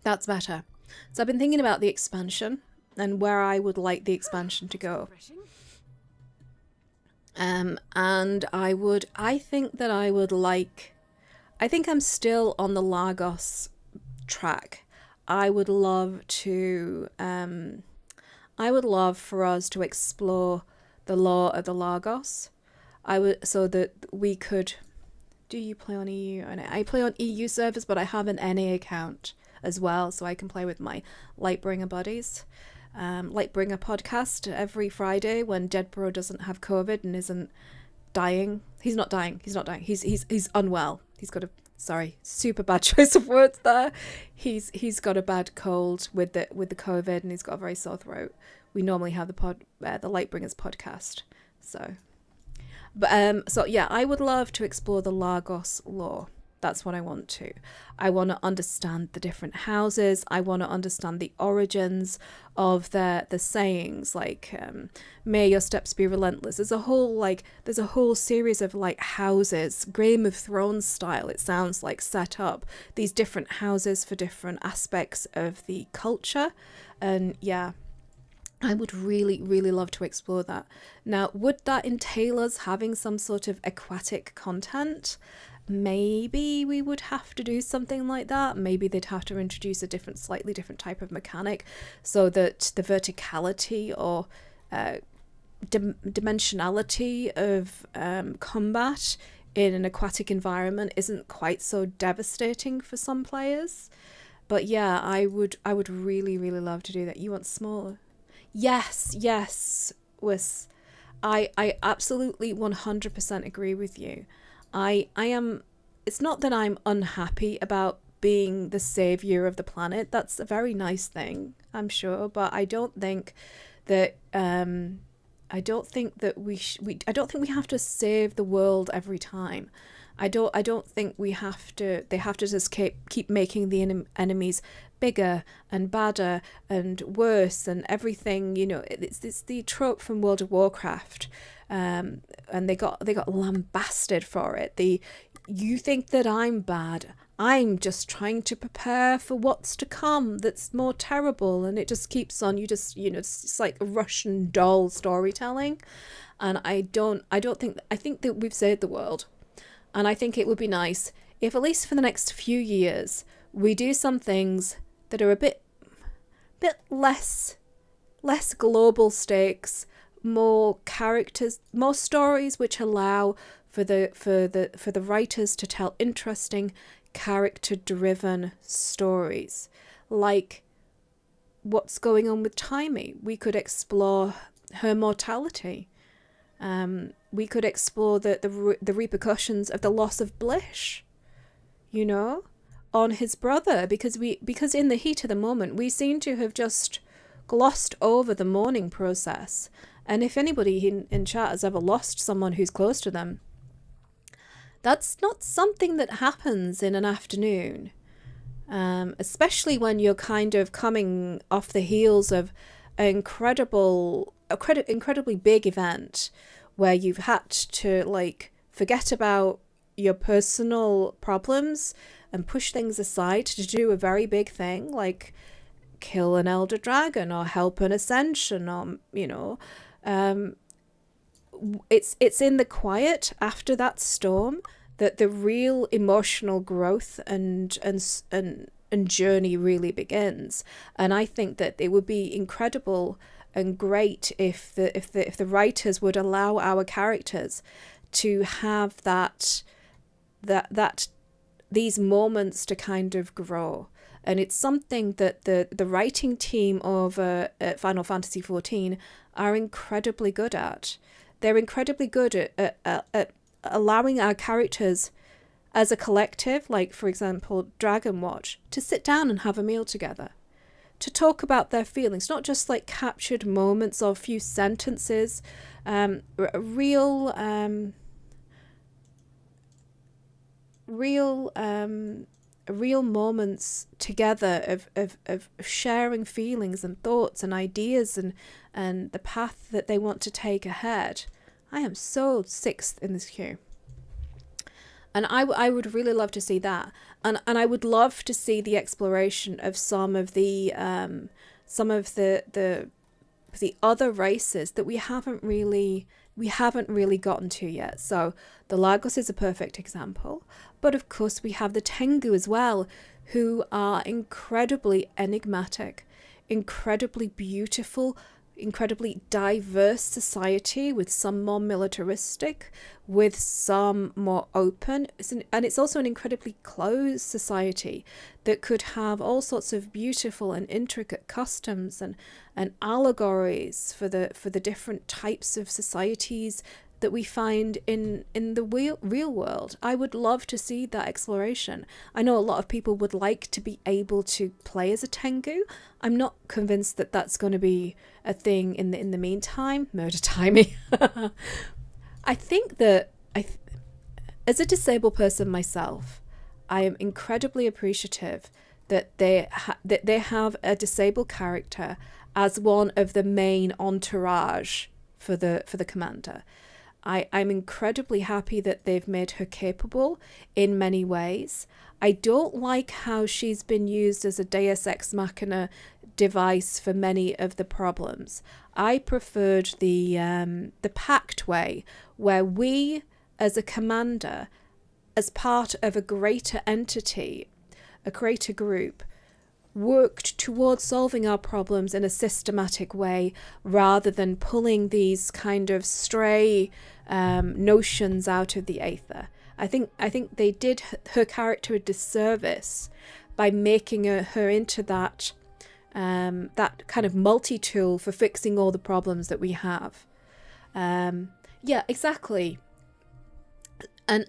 that's better. So I've been thinking about the expansion and where I would like the expansion to go. And I think I'm still on the Lagos track. I would love for us to explore the lore of the Lagos. So that we could. Do you play on EU? I play on EU servers, but I have an NA account as well, so I can play with my Lightbringer buddies. Lightbringer podcast every Friday when Deadbro doesn't have COVID and isn't dying. He's not dying. He's unwell. He's got a super bad choice of words there. He's got a bad cold with the COVID, and he's got a very sore throat. We normally have the Lightbringers podcast. So yeah, I would love to explore the Lagos lore. That's what I want to. I want to understand the different houses. I want to understand the origins of the sayings, like may your steps be relentless. There's a whole series of like houses, Game of Thrones style, it sounds like, set up these different houses for different aspects of the culture. And yeah, I would really, really love to explore that. Now, would that entail us having some sort of aquatic content? Maybe we would have to do something like that. Maybe they'd have to introduce a slightly different type of mechanic so that the verticality or dimensionality of combat in an aquatic environment isn't quite so devastating for some players. But yeah, I would really, really love to do that. You want smaller? Yes, Wis. I absolutely 100% agree with you. I am, it's not that I'm unhappy about being the savior of the planet. That's a very nice thing, I'm sure, but I don't think that we have to save the world every time. I don't think they have to just keep making the enemies bigger and badder and worse and everything. You know, it's the trope from World of Warcraft, and they got lambasted for it. You think that I'm bad. I'm just trying to prepare for what's to come that's more terrible, and it just keeps on. It's like Russian doll storytelling, and I think that we've saved the world. And I think it would be nice if, at least for the next few years, we do some things that are a bit less less global stakes, more characters, more stories which allow for the writers to tell interesting character-driven stories, like what's going on with Timey. We could explore her mortality. We could explore the repercussions of the loss of Blish, you know, on his brother, because in the heat of the moment we seem to have just glossed over the mourning process. And if anybody in chat has ever lost someone who's close to them, that's not something that happens in an afternoon, especially when you're kind of coming off the heels of an incredibly big event where you've had to like forget about your personal problems and push things aside to do a very big thing like kill an elder dragon or help an ascension, or it's in the quiet after that storm that the real emotional growth and journey really begins. And I think that it would be incredible and great if the writers would allow our characters to have these moments to kind of grow. And it's something that the writing team over at Final Fantasy XIV are incredibly good at. They're incredibly good at allowing our characters as a collective, like for example Dragon Watch, to sit down and have a meal together, to talk about their feelings, not just like captured moments or a few sentences, real moments together of sharing feelings and thoughts and ideas and the path that they want to take ahead. I am so sixth in this queue. And I would really love to see that. And I would love to see the exploration of some of the other races that we haven't really gotten to yet. So the Lagos is a perfect example. But of course we have the Tengu as well, who are incredibly enigmatic, incredibly beautiful, incredibly diverse society, with some more militaristic, with some more open, and it's also an incredibly closed society that could have all sorts of beautiful and intricate customs and allegories for the different types of societies that we find in the real world. I would love to see that exploration. I know a lot of people would like to be able to play as a Tengu. I'm not convinced that that's going to be a thing in the meantime. Murder timing. I think that as a disabled person myself, I am incredibly appreciative that they have a disabled character as one of the main entourage for the commander. I'm incredibly happy that they've made her capable in many ways. I don't like how she's been used as a Deus Ex Machina device for many of the problems. I preferred the pact way, where we as a commander, as part of a greater entity, a greater group, worked towards solving our problems in a systematic way, rather than pulling these kind of stray notions out of the aether. I think they did her character a disservice by making her into that kind of multi-tool for fixing all the problems that we have. Yeah, exactly. And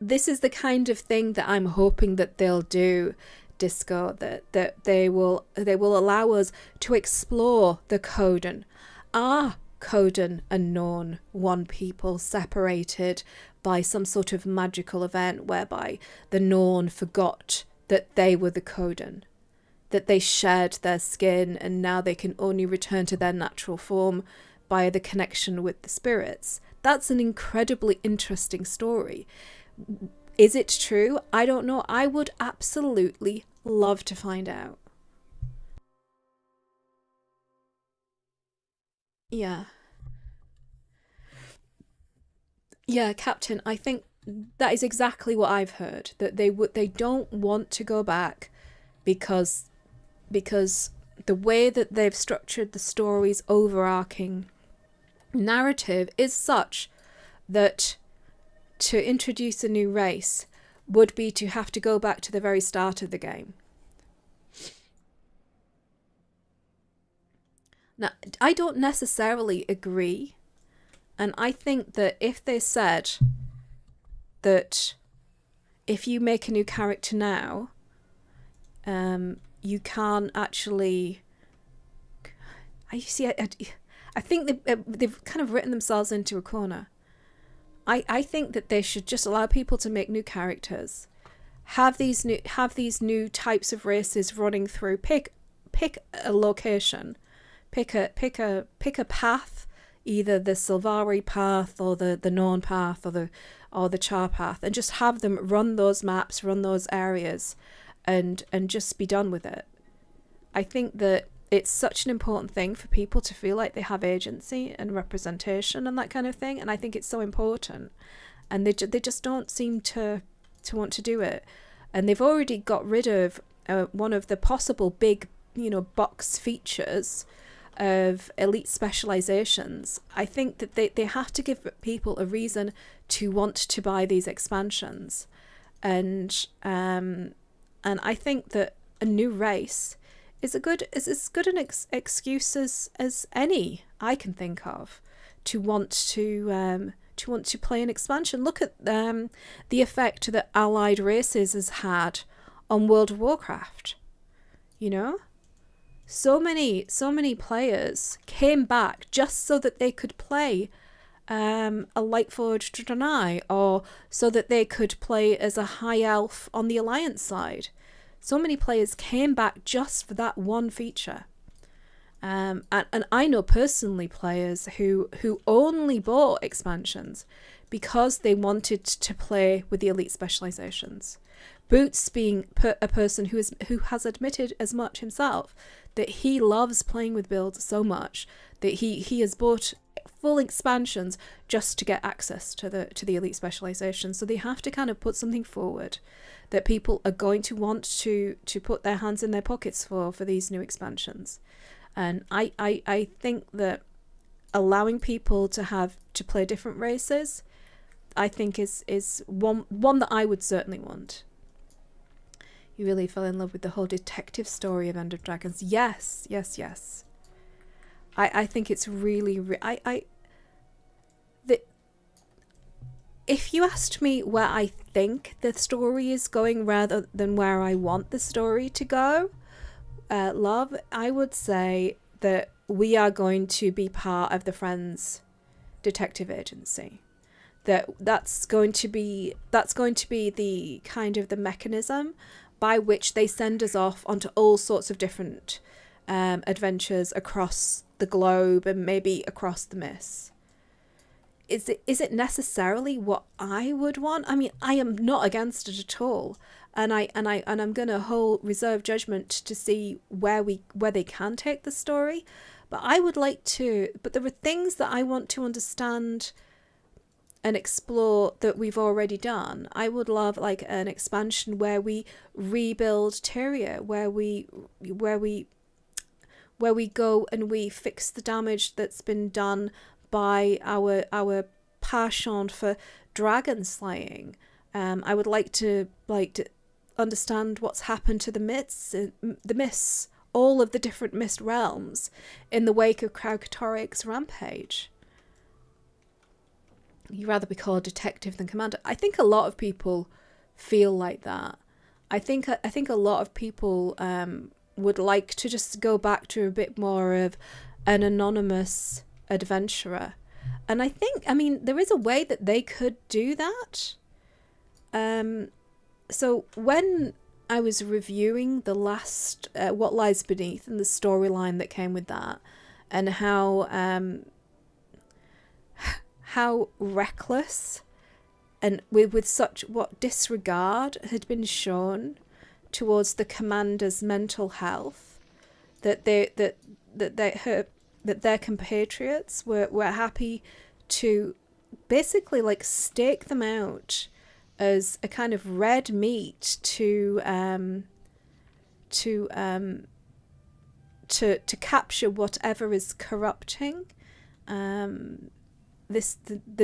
this is the kind of thing that I'm hoping that they'll do, Disco, that they will allow us to explore the Coden. Are Coden and Norn one people, separated by some sort of magical event whereby the Norn forgot that they were the Coden, that they shared their skin and now they can only return to their natural form by the connection with the spirits? That's an incredibly interesting story. Is it true? I don't know. I would absolutely love to find out. Yeah. Yeah, Captain, I think that is exactly what I've heard. That they don't want to go back because the way that they've structured the story's overarching narrative is such that to introduce a new race would be to have to go back to the very start of the game. Now, I don't necessarily agree, and I think that if they said that if you make a new character now, you can't actually... I think they've kind of written themselves into a corner. I think that they should just allow people to make new characters, have these new types of races running through. Pick a location, pick a path, either the Sylvari path or the Norn path or the Char path, and just have them run those maps, run those areas, and just be done with it. I think that it's such an important thing for people to feel like they have agency and representation and that kind of thing, and I think it's so important, and they just don't seem to want to do it. And they've already got rid of one of the possible big, box features of elite specializations. I think that they have to give people a reason to want to buy these expansions, and I think that a new race is as good an excuse as any I can think of to want to play an expansion. Look at the effect that allied races has had on World of Warcraft. So many players came back just so that they could play a Lightforged Draenei, or so that they could play as a high elf on the Alliance side. So many players came back just for that one feature. And I know personally players who only bought expansions because they wanted to play with the elite specializations. Boots being a person who has admitted as much himself, that he loves playing with builds so much that he has bought full expansions just to get access to the elite specialization. So they have to kind of put something forward that people are going to want to put their hands in their pockets for these new expansions. And I think that allowing people to play different races, I think is one that I would certainly want. You really fell in love with the whole detective story of End of Dragons. Yes. I think it's really... If you asked me where I think the story is going rather than where I want the story to go, love, I would say that we are going to be part of the Friends detective agency. That's going to be the kind of the mechanism by which they send us off onto all sorts of different adventures across the globe and maybe across the mists. Is it necessarily what I would want? I mean, I am not against it at all, and I'm going to hold reserve judgment to see where they can take the story. But I would like to. But there are things that I want to understand and explore that we've already done. I would love like an expansion where we rebuild Tyria, where we go and we fix the damage that's been done by our passion for dragon slaying. I would like to understand what's happened to the mists, all of the different mist realms in the wake of Kraugotoric's rampage. You'd rather be called detective than commander. I think a lot of people feel like that. I think a lot of people would like to just go back to a bit more of an anonymous adventurer. And I mean, there is a way that they could do that. So when I was reviewing the last What Lies Beneath and the storyline that came with that, and how reckless and with such disregard had been shown towards the commander's mental health, that their compatriots were happy to basically like stake them out as a kind of red meat to to capture whatever is corrupting the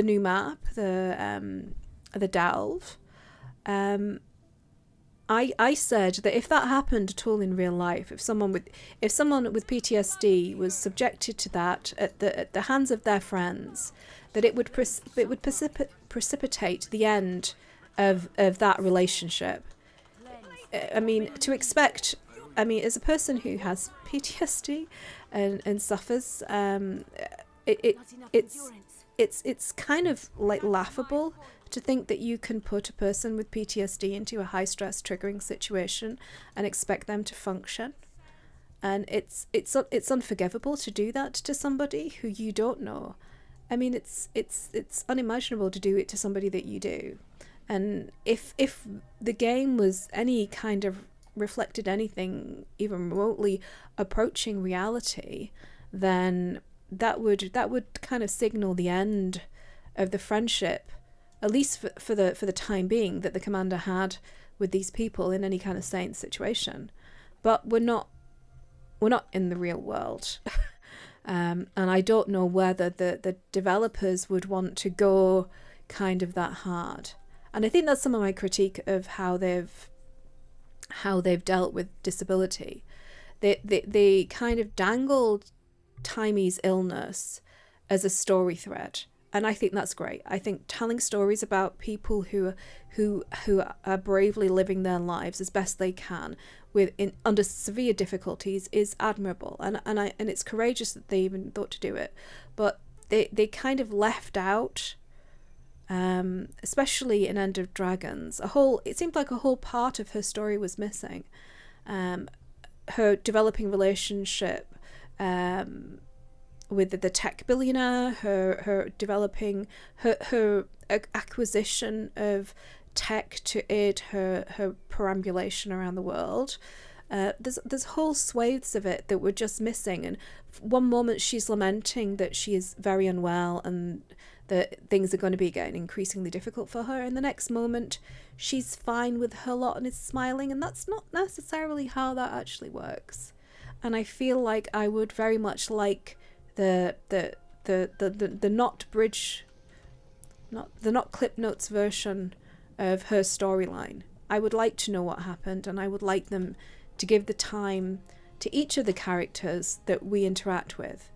new map, the delve. I said that if that happened at all in real life, if someone with PTSD was subjected to that at the hands of their friends, that it would precipitate the end of that relationship. I mean, to expect. I mean, as a person who has PTSD and suffers, it's kind of like laughable to think that you can put a person with PTSD into a high stress triggering situation and expect them to function. And it's unforgivable to do that to somebody who you don't know. I mean, it's unimaginable to do it to somebody that you do. And if the game was any kind of reflected anything even remotely approaching reality, then that would kind of signal the end of the friendship, at least for the time being, that the commander had with these people in any kind of sane situation. But we're not in the real world. And I don't know whether the developers would want to go kind of that hard. And I think that's some of my critique of how they've dealt with disability. They kind of dangled Timey's illness as a story thread, and I think that's great. I think telling stories about people who are bravely living their lives as best they can under severe difficulties is admirable, and it's courageous that they even thought to do it. But they kind of left out, especially in End of Dragons, it seemed like a whole part of her story was missing. Her developing relationship with the tech billionaire, her developing her acquisition of tech to aid her perambulation around the world. There's whole swathes of it that were just missing. And one moment she's lamenting that she is very unwell and that things are going to be getting increasingly difficult for her, and the next moment she's fine with her lot and is smiling, and that's not necessarily how that actually works. And I feel like I would very much like the not clip notes version of her storyline. I would like to know what happened, and I would like them to give the time to each of the characters that we interact with.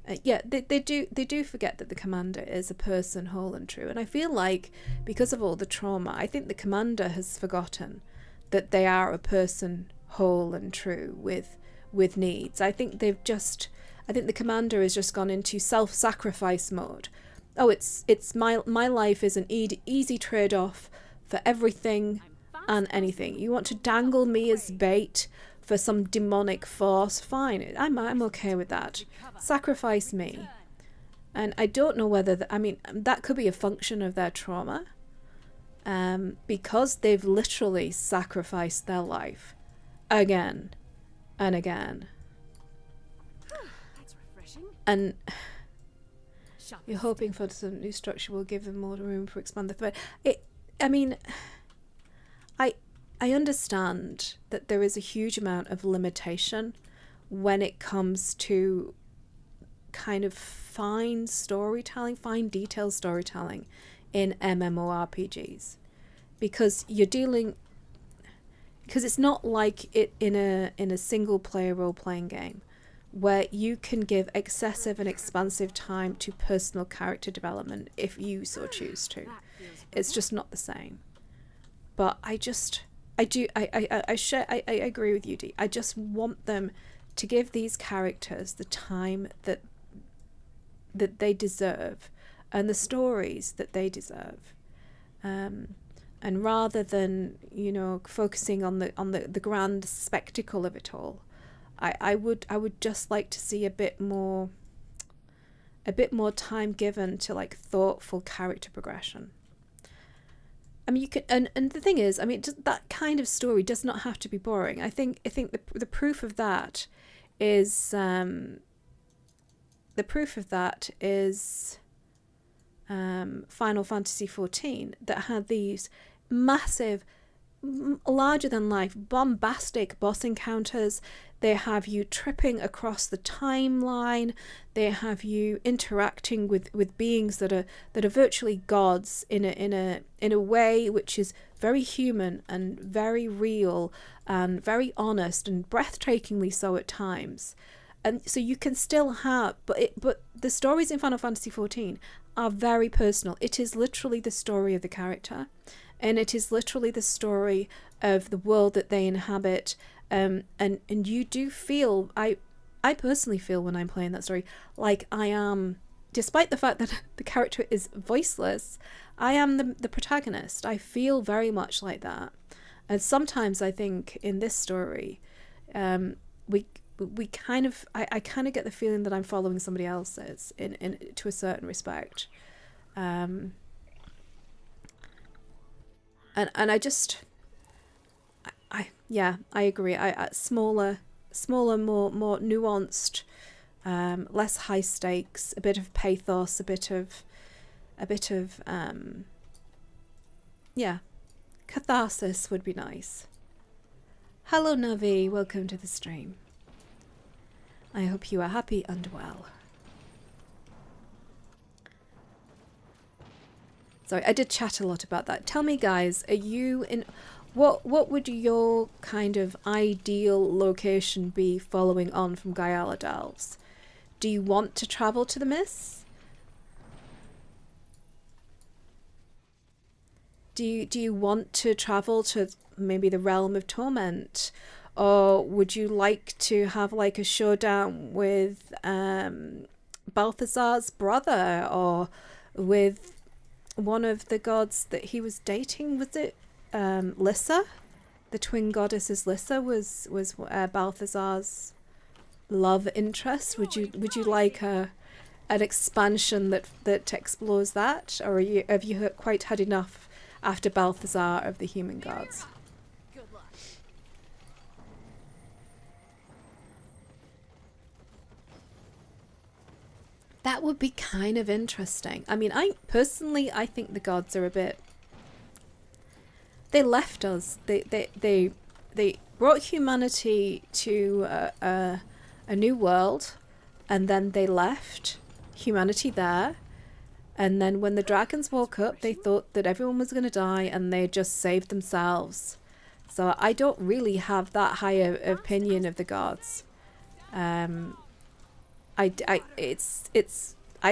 They do forget that the commander is a person whole and true, and I feel like because of all the trauma, I think the commander has forgotten that they are a person whole and true with needs. I think the commander has just gone into self-sacrifice mode. Oh, it's my life is an easy trade-off for everything and anything. You want to dangle me as bait for some demonic force? Fine, I'm okay with that. Sacrifice me. And I don't know whether that could be a function of their trauma, because they've literally sacrificed their life again and again. That's refreshing. And you're hoping for some new structure will give them more room to expand the thread. I understand that there is a huge amount of limitation when it comes to kind of fine detailed storytelling in MMORPGs, because it's not like it in a single player role-playing game where you can give excessive and expansive time to personal character development if you so choose to. It's just not the same. But I agree with you, Dee. I just want them to give these characters the time that they deserve and the stories that they deserve. And rather than, focusing on the grand spectacle of it all, I would just like to see a bit more time given to like thoughtful character progression. I mean, you can, and the thing is, that kind of story does not have to be boring. I think the proof of that is Final Fantasy XIV, that had these massive larger than life, bombastic boss encounters. They have you tripping across the timeline. They have you interacting with beings that are virtually gods in a way which is very human and very real and very honest and breathtakingly so at times. And so you can still have, but the stories in Final Fantasy XIV are very personal. It is literally the story of the character, and it is literally the story of the world that they inhabit. And you do feel, I personally feel when I'm playing that story, like I am, despite the fact that the character is voiceless, I am the protagonist. I feel very much like that. And sometimes I think in this story, we kind of, I kind of get the feeling that I'm following somebody else's in to a certain respect. And I just, yeah, I agree. Smaller, more nuanced, less high stakes, a bit of pathos, a bit of yeah, catharsis would be nice. Hello Navi, welcome to the stream. I hope you are happy and well. Sorry, I did chat a lot about that. Tell me, guys, are you in... What would your kind of ideal location be following on from Gayala Delves? Do you want to travel to the Mists? Do you want to travel to maybe the Realm of Torment? Or would you like to have like a showdown with Balthazar's brother, or with one of the gods that he was dating? Was it Lyssa? The twin goddesses Lyssa was Balthazar's love interest. Would you like an expansion that explores that, or have you quite had enough after Balthazar of the human gods? That would be kind of interesting. I mean, I think the gods are a bit... They left us. They brought humanity to a new world, and then they left humanity there. And then when the dragons woke up, they thought that everyone was going to die, and they just saved themselves. So I don't really have that high opinion of the gods. I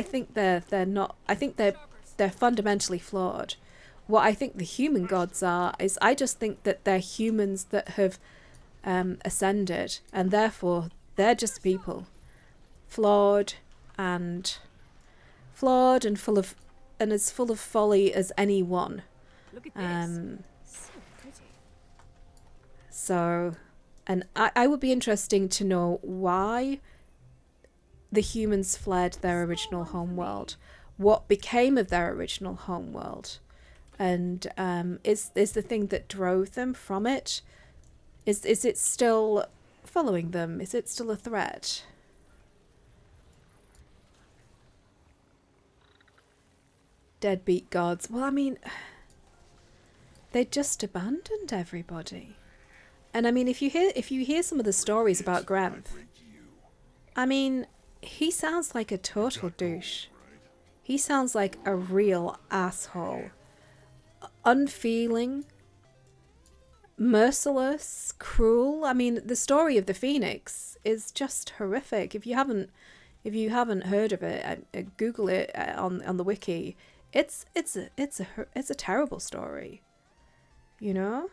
think they're not. I think they're fundamentally flawed. What I think the human gods are is, I just think that they're humans that have ascended, and therefore they're just people, flawed and full of as folly as anyone. Look at this. So pretty. So, and I would be interesting to know why the humans fled their original homeworld, what became of their original homeworld, and is the thing that drove them from it, is it still following them? Is it still a threat? Deadbeat gods. Well, I mean, they just abandoned everybody. And I mean, if you hear some of the stories about Grenth, I mean, he sounds like a total douche. He sounds like a real asshole. Unfeeling, merciless, cruel. I mean, the story of the Phoenix is just horrific. If you haven't heard of it, Google it on the wiki. It's a terrible story. You know?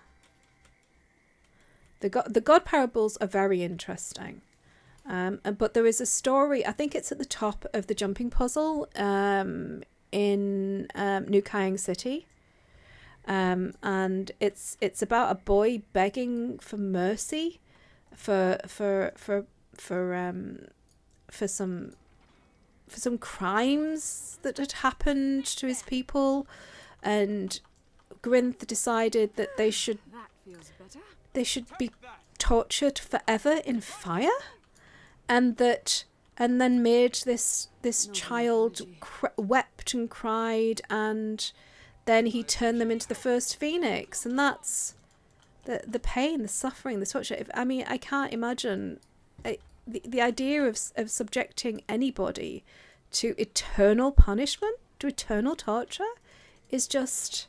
The god parables are very interesting. But there is a story, I think it's at the top of the jumping puzzle in New Kayang City. And it's about a boy begging for mercy for some crimes that had happened to his people, and Grinth decided that they should be tortured forever in fire. And then made this child wept and cried, and then he turned them into the first Phoenix, and that's the pain, the suffering, the torture. I mean, I can't imagine the idea of subjecting anybody to eternal punishment, to eternal torture, is just,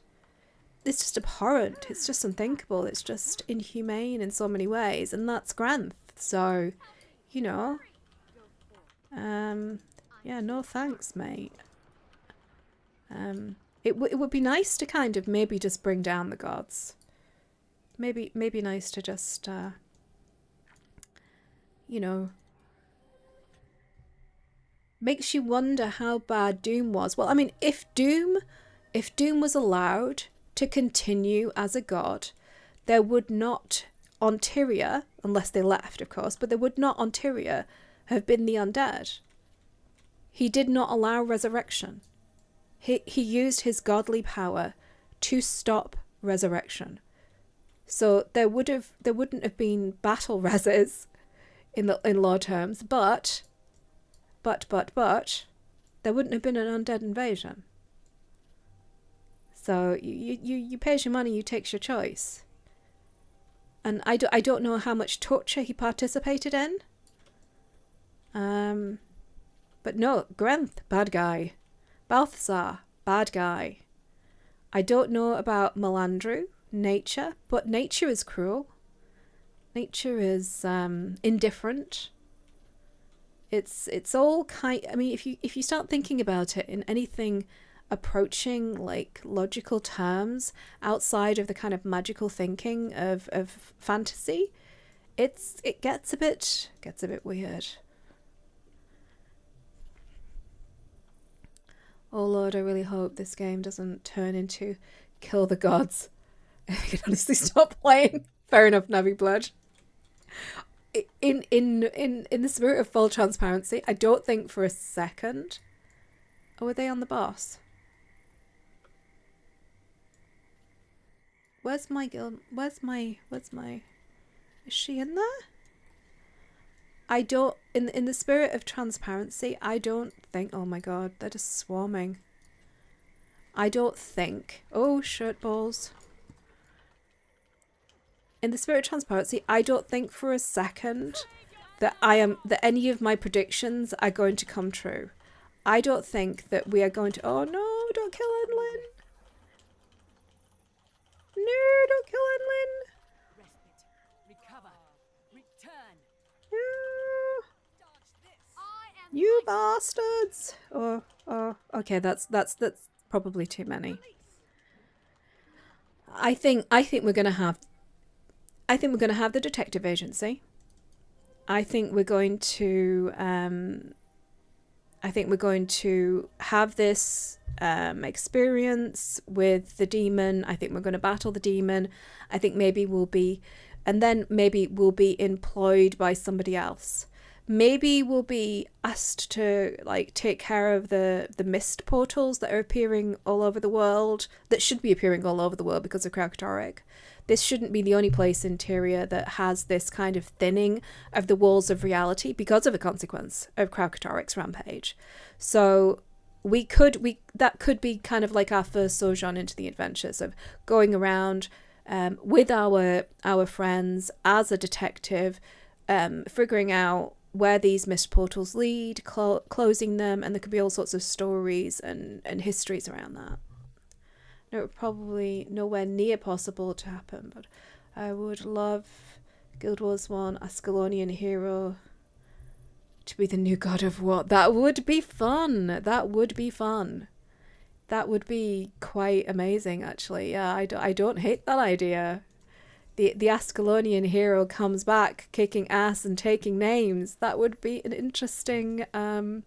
it's just abhorrent. It's just unthinkable. It's just inhumane in so many ways, and that's Granth. So, you know, yeah, no thanks, mate. It would be nice to kind of maybe just bring down the gods. Maybe nice to just, you know, makes you wonder how bad Doom was. Well, I mean, if Doom was allowed to continue as a god, there would not on Tyria, unless they left, of course, but there would not on Tyria have been the undead. He did not allow resurrection. He used his godly power to stop resurrection. So there wouldn't have been battle reses in law terms, but there wouldn't have been an undead invasion. So you pays your money, you takes your choice. And I don't know how much torture he participated in. But no, Grenth, bad guy. Balthazar, bad guy. I don't know about Melandru, nature, but nature is cruel. Nature is indifferent. It's all kind. I mean, if you start thinking about it in anything approaching like logical terms outside of the kind of magical thinking of fantasy, it gets a bit weird. Oh Lord, I really hope this game doesn't turn into Kill the Gods. I can honestly stop playing. Fair enough, Navi Blood. In the spirit of full transparency, I don't think for a second. Oh, are they on the boss? Where's my guild? Where's my? Is she in there? I don't, in the spirit of transparency, I don't think, oh my god, they're just swarming. I don't think, oh shirt balls. In the spirit of transparency, I don't think for a second that any of my predictions are going to come true. I don't think that we are going to, oh no, don't kill Enlin. No, don't kill Enlin. You bastards! Oh, okay, that's probably too many. I think we're gonna have the detective agency. I think we're going to have this experience with the demon. I think we're going to battle the demon. I think maybe we'll be employed by somebody else. Maybe we'll be asked to like take care of the mist portals that are appearing all over the world, that should be appearing all over the world because of Kraukatoric. This shouldn't be the only place in Tyria that has this kind of thinning of the walls of reality because of a consequence of Kraukatoric's rampage. So that could be kind of like our first sojourn into the adventures of going around with our friends as a detective, figuring out where these mist portals lead, closing them, and there could be all sorts of stories and histories around that. No, probably nowhere near possible to happen, but I would love Guild Wars 1 Ascalonian hero to be the new god of war. That would be fun. That would be fun. That would be quite amazing, actually. Yeah, I don't hate that idea. The Ascalonian hero comes back kicking ass and taking names. That would be an interesting that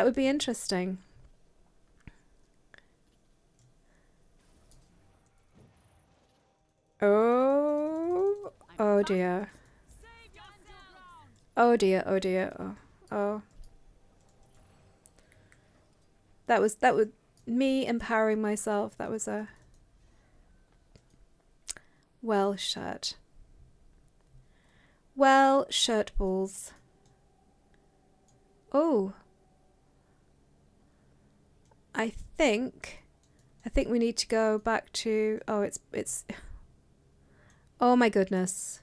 would be interesting. Oh dear. Oh dear, oh dear, oh. That was me empowering myself. That was a well shirt balls. Oh, I think we need to go back to, oh, it's Oh my goodness.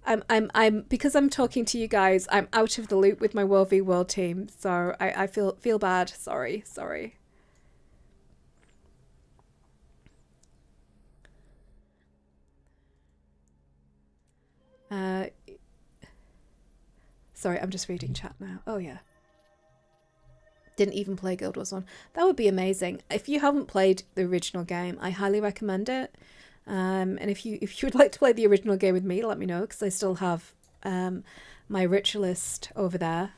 I'm because I'm talking to you guys, I'm out of the loop with my World v World team, so I feel bad. Sorry. Sorry, I'm just reading chat now. Oh yeah. Didn't even play Guild Wars 1. That would be amazing. If you haven't played the original game, I highly recommend it. And if you would like to play the original game with me, let me know, because I still have my ritualist over there.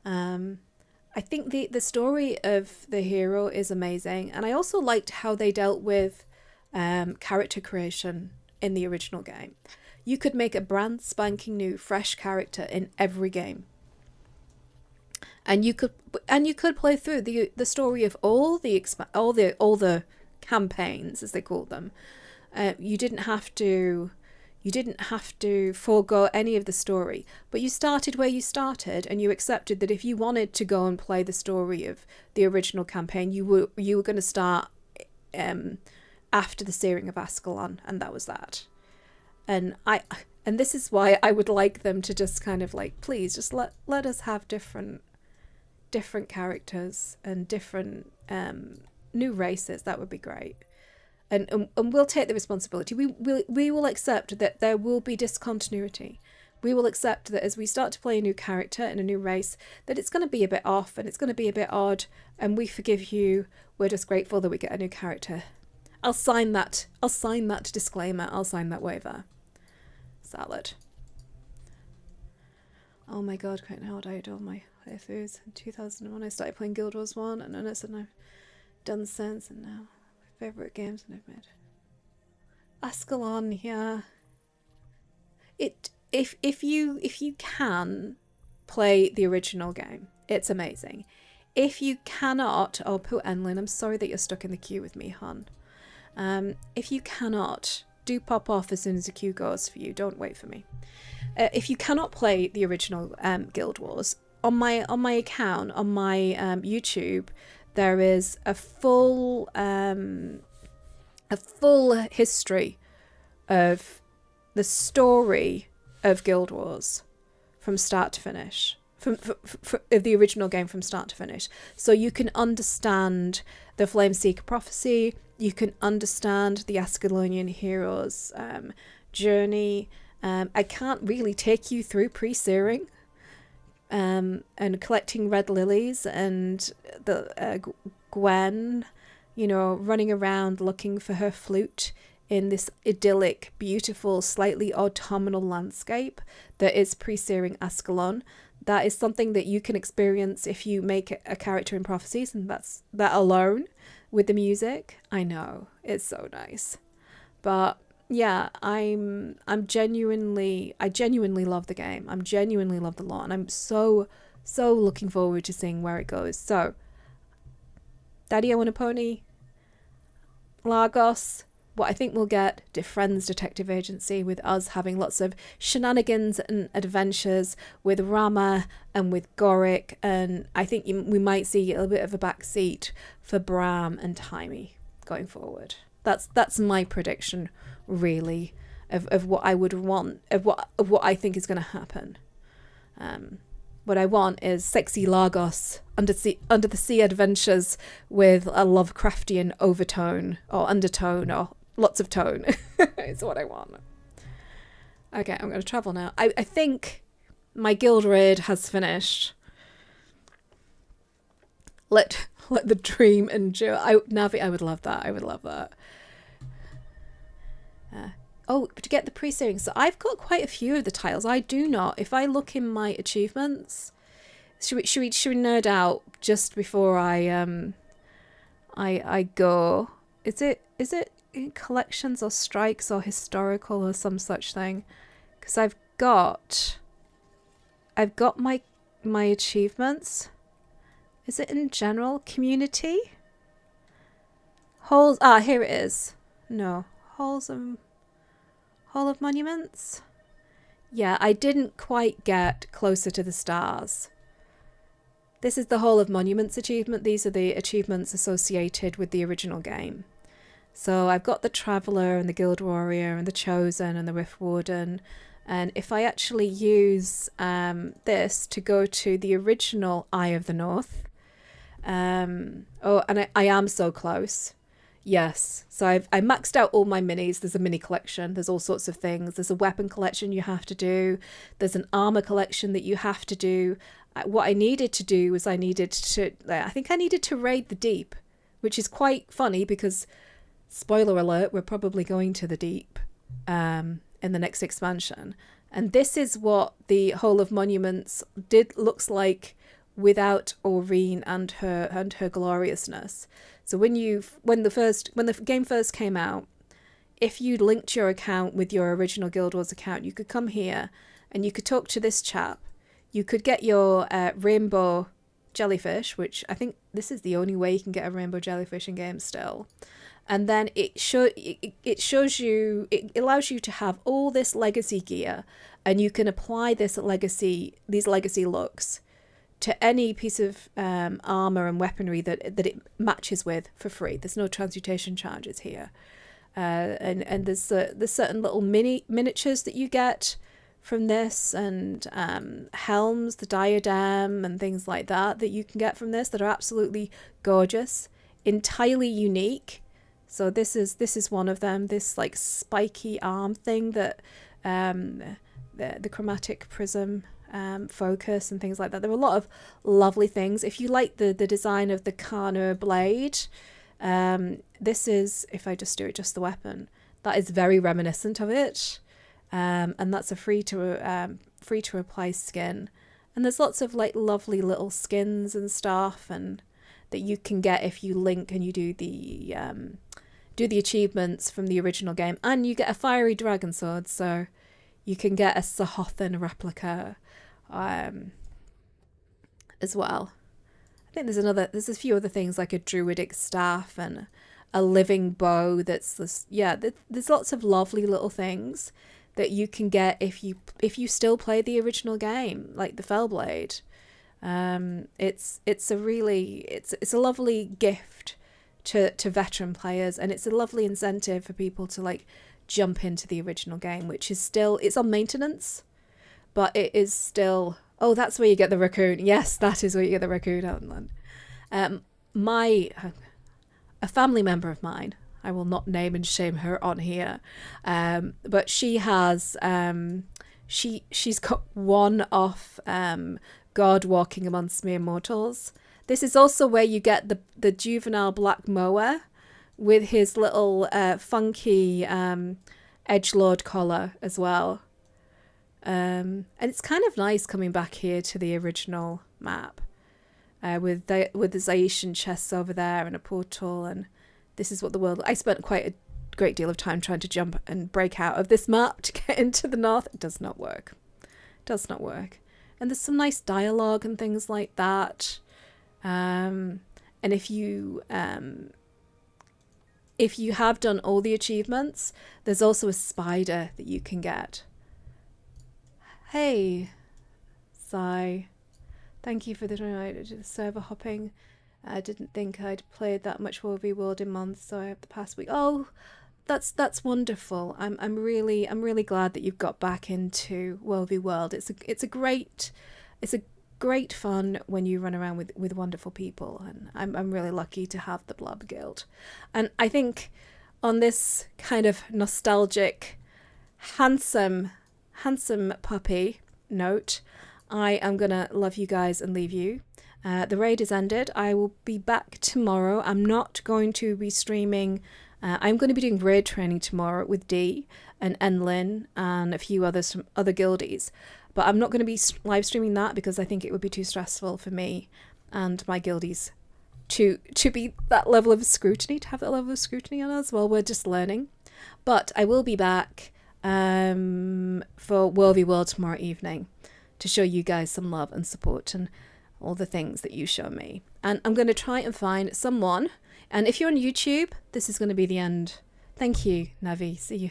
I think the story of the hero is amazing, and I also liked how they dealt with character creation in the original game. You could make a brand spanking new, fresh character in every game, and you could play through the story of all the campaigns, as they call them. You didn't have to forego any of the story, but you started where you started, and you accepted that if you wanted to go and play the story of the original campaign, you were going to start after the Searing of Ascalon, and that was that. And this is why I would like them to just kind of like, please just let us have different characters and different new races. That would be great. And we'll take the responsibility. We will accept that there will be discontinuity. We will accept that as we start to play a new character and a new race, that it's going to be a bit off and it's going to be a bit odd, and we forgive you. We're just grateful that we get a new character. I'll sign that disclaimer. I'll sign that waiver. Salad. Oh my god, Krytan Herald, I did all my playthroughs in 2001. I started playing Guild Wars 1, and it's I've done since, and now my favourite games and I've made. Ascalon, yeah. If you can play the original game, it's amazing. If you cannot, oh poor Enlin, I'm sorry that you're stuck in the queue with me, hon. If you cannot, do pop off as soon as the queue goes for you. Don't wait for me. If you cannot play the original Guild Wars, on my account, on my YouTube, there is a full history of the story of Guild Wars from start to finish, from of the original game from start to finish. So you can understand the Flameseeker prophecy, you can understand the Ascalonian heroes' journey. I can't really take you through pre-searing and collecting red lilies and the Gwen, running around looking for her flute in this idyllic, beautiful, slightly autumnal landscape that is pre-searing Ascalon. That is something that you can experience if you make a character in Prophecies, and that's that alone with the music. I know, it's so nice. But yeah, I genuinely love the game. I genuinely love the lore, and I'm so looking forward to seeing where it goes. So, Daddy, I Want a Pony, Lagos. What I think we'll get, Friends Detective Agency, with us having lots of shenanigans and adventures with Rama and with Gorick, and I think we might see a little bit of a backseat for Bram and Timey going forward. That's my prediction, really, of what I would want, of what I think is going to happen. What I want is sexy Lagos under the sea adventures with a Lovecraftian overtone or undertone or lots of tone. It's what I want. Okay, I'm going to travel now. I think my guild raid has finished. Let the dream endure. Navi, I would love that. I would love that. But to get the pre-searing, so I've got quite a few of the titles. I do not. If I look in my achievements, should we nerd out just before I go? Is it in collections or strikes or historical or some such thing? Because I've got my achievements. Is it in general community? Halls. Here it is. No, Hall of Monuments. Yeah, I didn't quite get closer to the stars. This is the Hall of Monuments achievement. These are the achievements associated with the original game. So I've got the Traveller and the Guild Warrior and the Chosen and the Rift Warden. And if I actually use this to go to the original Eye of the North, oh, and I am so close. Yes, so I maxed out all my minis. There's a mini collection. There's all sorts of things. There's a weapon collection you have to do. There's an armor collection that you have to do. What I needed to do was I think I needed to raid the Deep, which is quite funny because, spoiler alert, we're probably going to the Deep in the next expansion. And this is what the Hall of Monuments looks like without Aurene and her gloriousness. So when the game first came out, if you linked your account with your original Guild Wars account, you could come here and you could talk to this chap. You could get your rainbow jellyfish, which I think this is the only way you can get a rainbow jellyfish in game still. And then it allows you to have all this legacy gear, and you can apply these legacy looks to any piece of armor and weaponry that it matches with for free. There's no transmutation charges here, and there's certain little miniatures that you get from this, and helms, the diadem, and things like that you can get from this that are absolutely gorgeous, entirely unique. So this is one of them. This like spiky arm thing that the chromatic prism focus and things like that. There are a lot of lovely things. If you like the design of the Kana blade, this is, if I just do it just the weapon, that is very reminiscent of it, and that's a free to apply skin. And there's lots of like lovely little skins and stuff and that you can get if you link and you do the achievements from the original game, and you get a fiery dragon sword, so you can get a Sahothan replica as well. I think there's a few other things like a druidic staff and a living bow. There's lots of lovely little things that you can get if you still play the original game, like the Fellblade. It's a lovely gift to veteran players, and it's a lovely incentive for people to like jump into the original game, which is still, it's on maintenance, but it is still, oh, that's where you get the raccoon. Yes, that is where you get the raccoon, Outland. A family member of mine, I will not name and shame her on here, but she has she's got one off God walking amongst mere mortals. This is also where you get the juvenile black mower with his little funky edgelord collar as well. And it's kind of nice coming back here to the original map with the Zaitian chests over there and a portal, and this is what the world... I spent quite a great deal of time trying to jump and break out of this map to get into the north. It does not work. It does not work. And there's some nice dialogue and things like that. And if you have done all the achievements, there's also a spider that you can get. Hey, Sai. Thank you for the server hopping. I didn't think I'd played that much World World in months, so I have the past week. Oh, that's wonderful. I'm really glad that you've got back into World v World. It's a great fun when you run around with wonderful people, and I'm really lucky to have the Blob Guild. And I think on this kind of nostalgic, handsome puppy note, I am gonna love you guys and leave you. The raid is ended. I will be back tomorrow. I'm not going to be streaming. I'm going to be doing raid training tomorrow with Dee and Enlin and a few others from other guildies. But I'm not going to be live streaming that because I think it would be too stressful for me and my guildies to be that level of scrutiny, to have that level of scrutiny on us while we're just learning. But I will be back for World v World tomorrow evening to show you guys some love and support and all the things that you show me. And I'm going to try and find someone. And if you're on YouTube, this is going to be the end. Thank you, Navi. See you.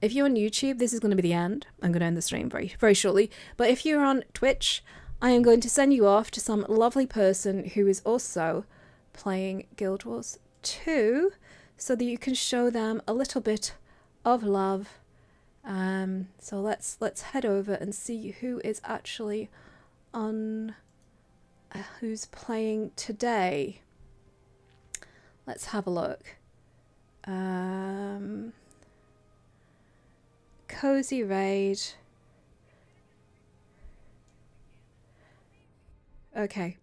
If you're on YouTube, this is going to be the end. I'm going to end the stream very, very shortly. But if you're on Twitch, I am going to send you off to some lovely person who is also playing Guild Wars 2. so that you can show them a little bit of love. So let's head over and see who is actually on, who's playing today. Let's have a look. Cozy Raid. Okay.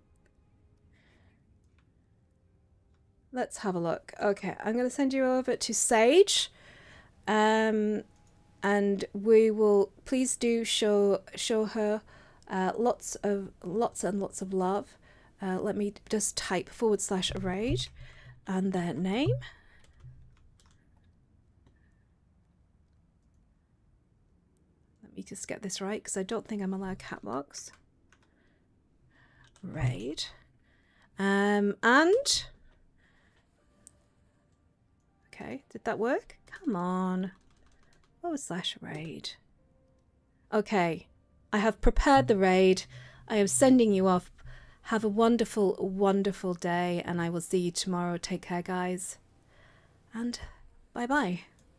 Let's have a look. Okay, I'm going to send you over to Sage. And we will, please do show her lots and lots of love. Let me just type /raid and their name. Let me just get this right because I don't think I'm allowed cat locks. Raid. And okay, did that work? Come on. /raid. Okay, I have prepared the raid. I am sending you off. Have a wonderful, wonderful day, and I will see you tomorrow. Take care, guys. And bye-bye.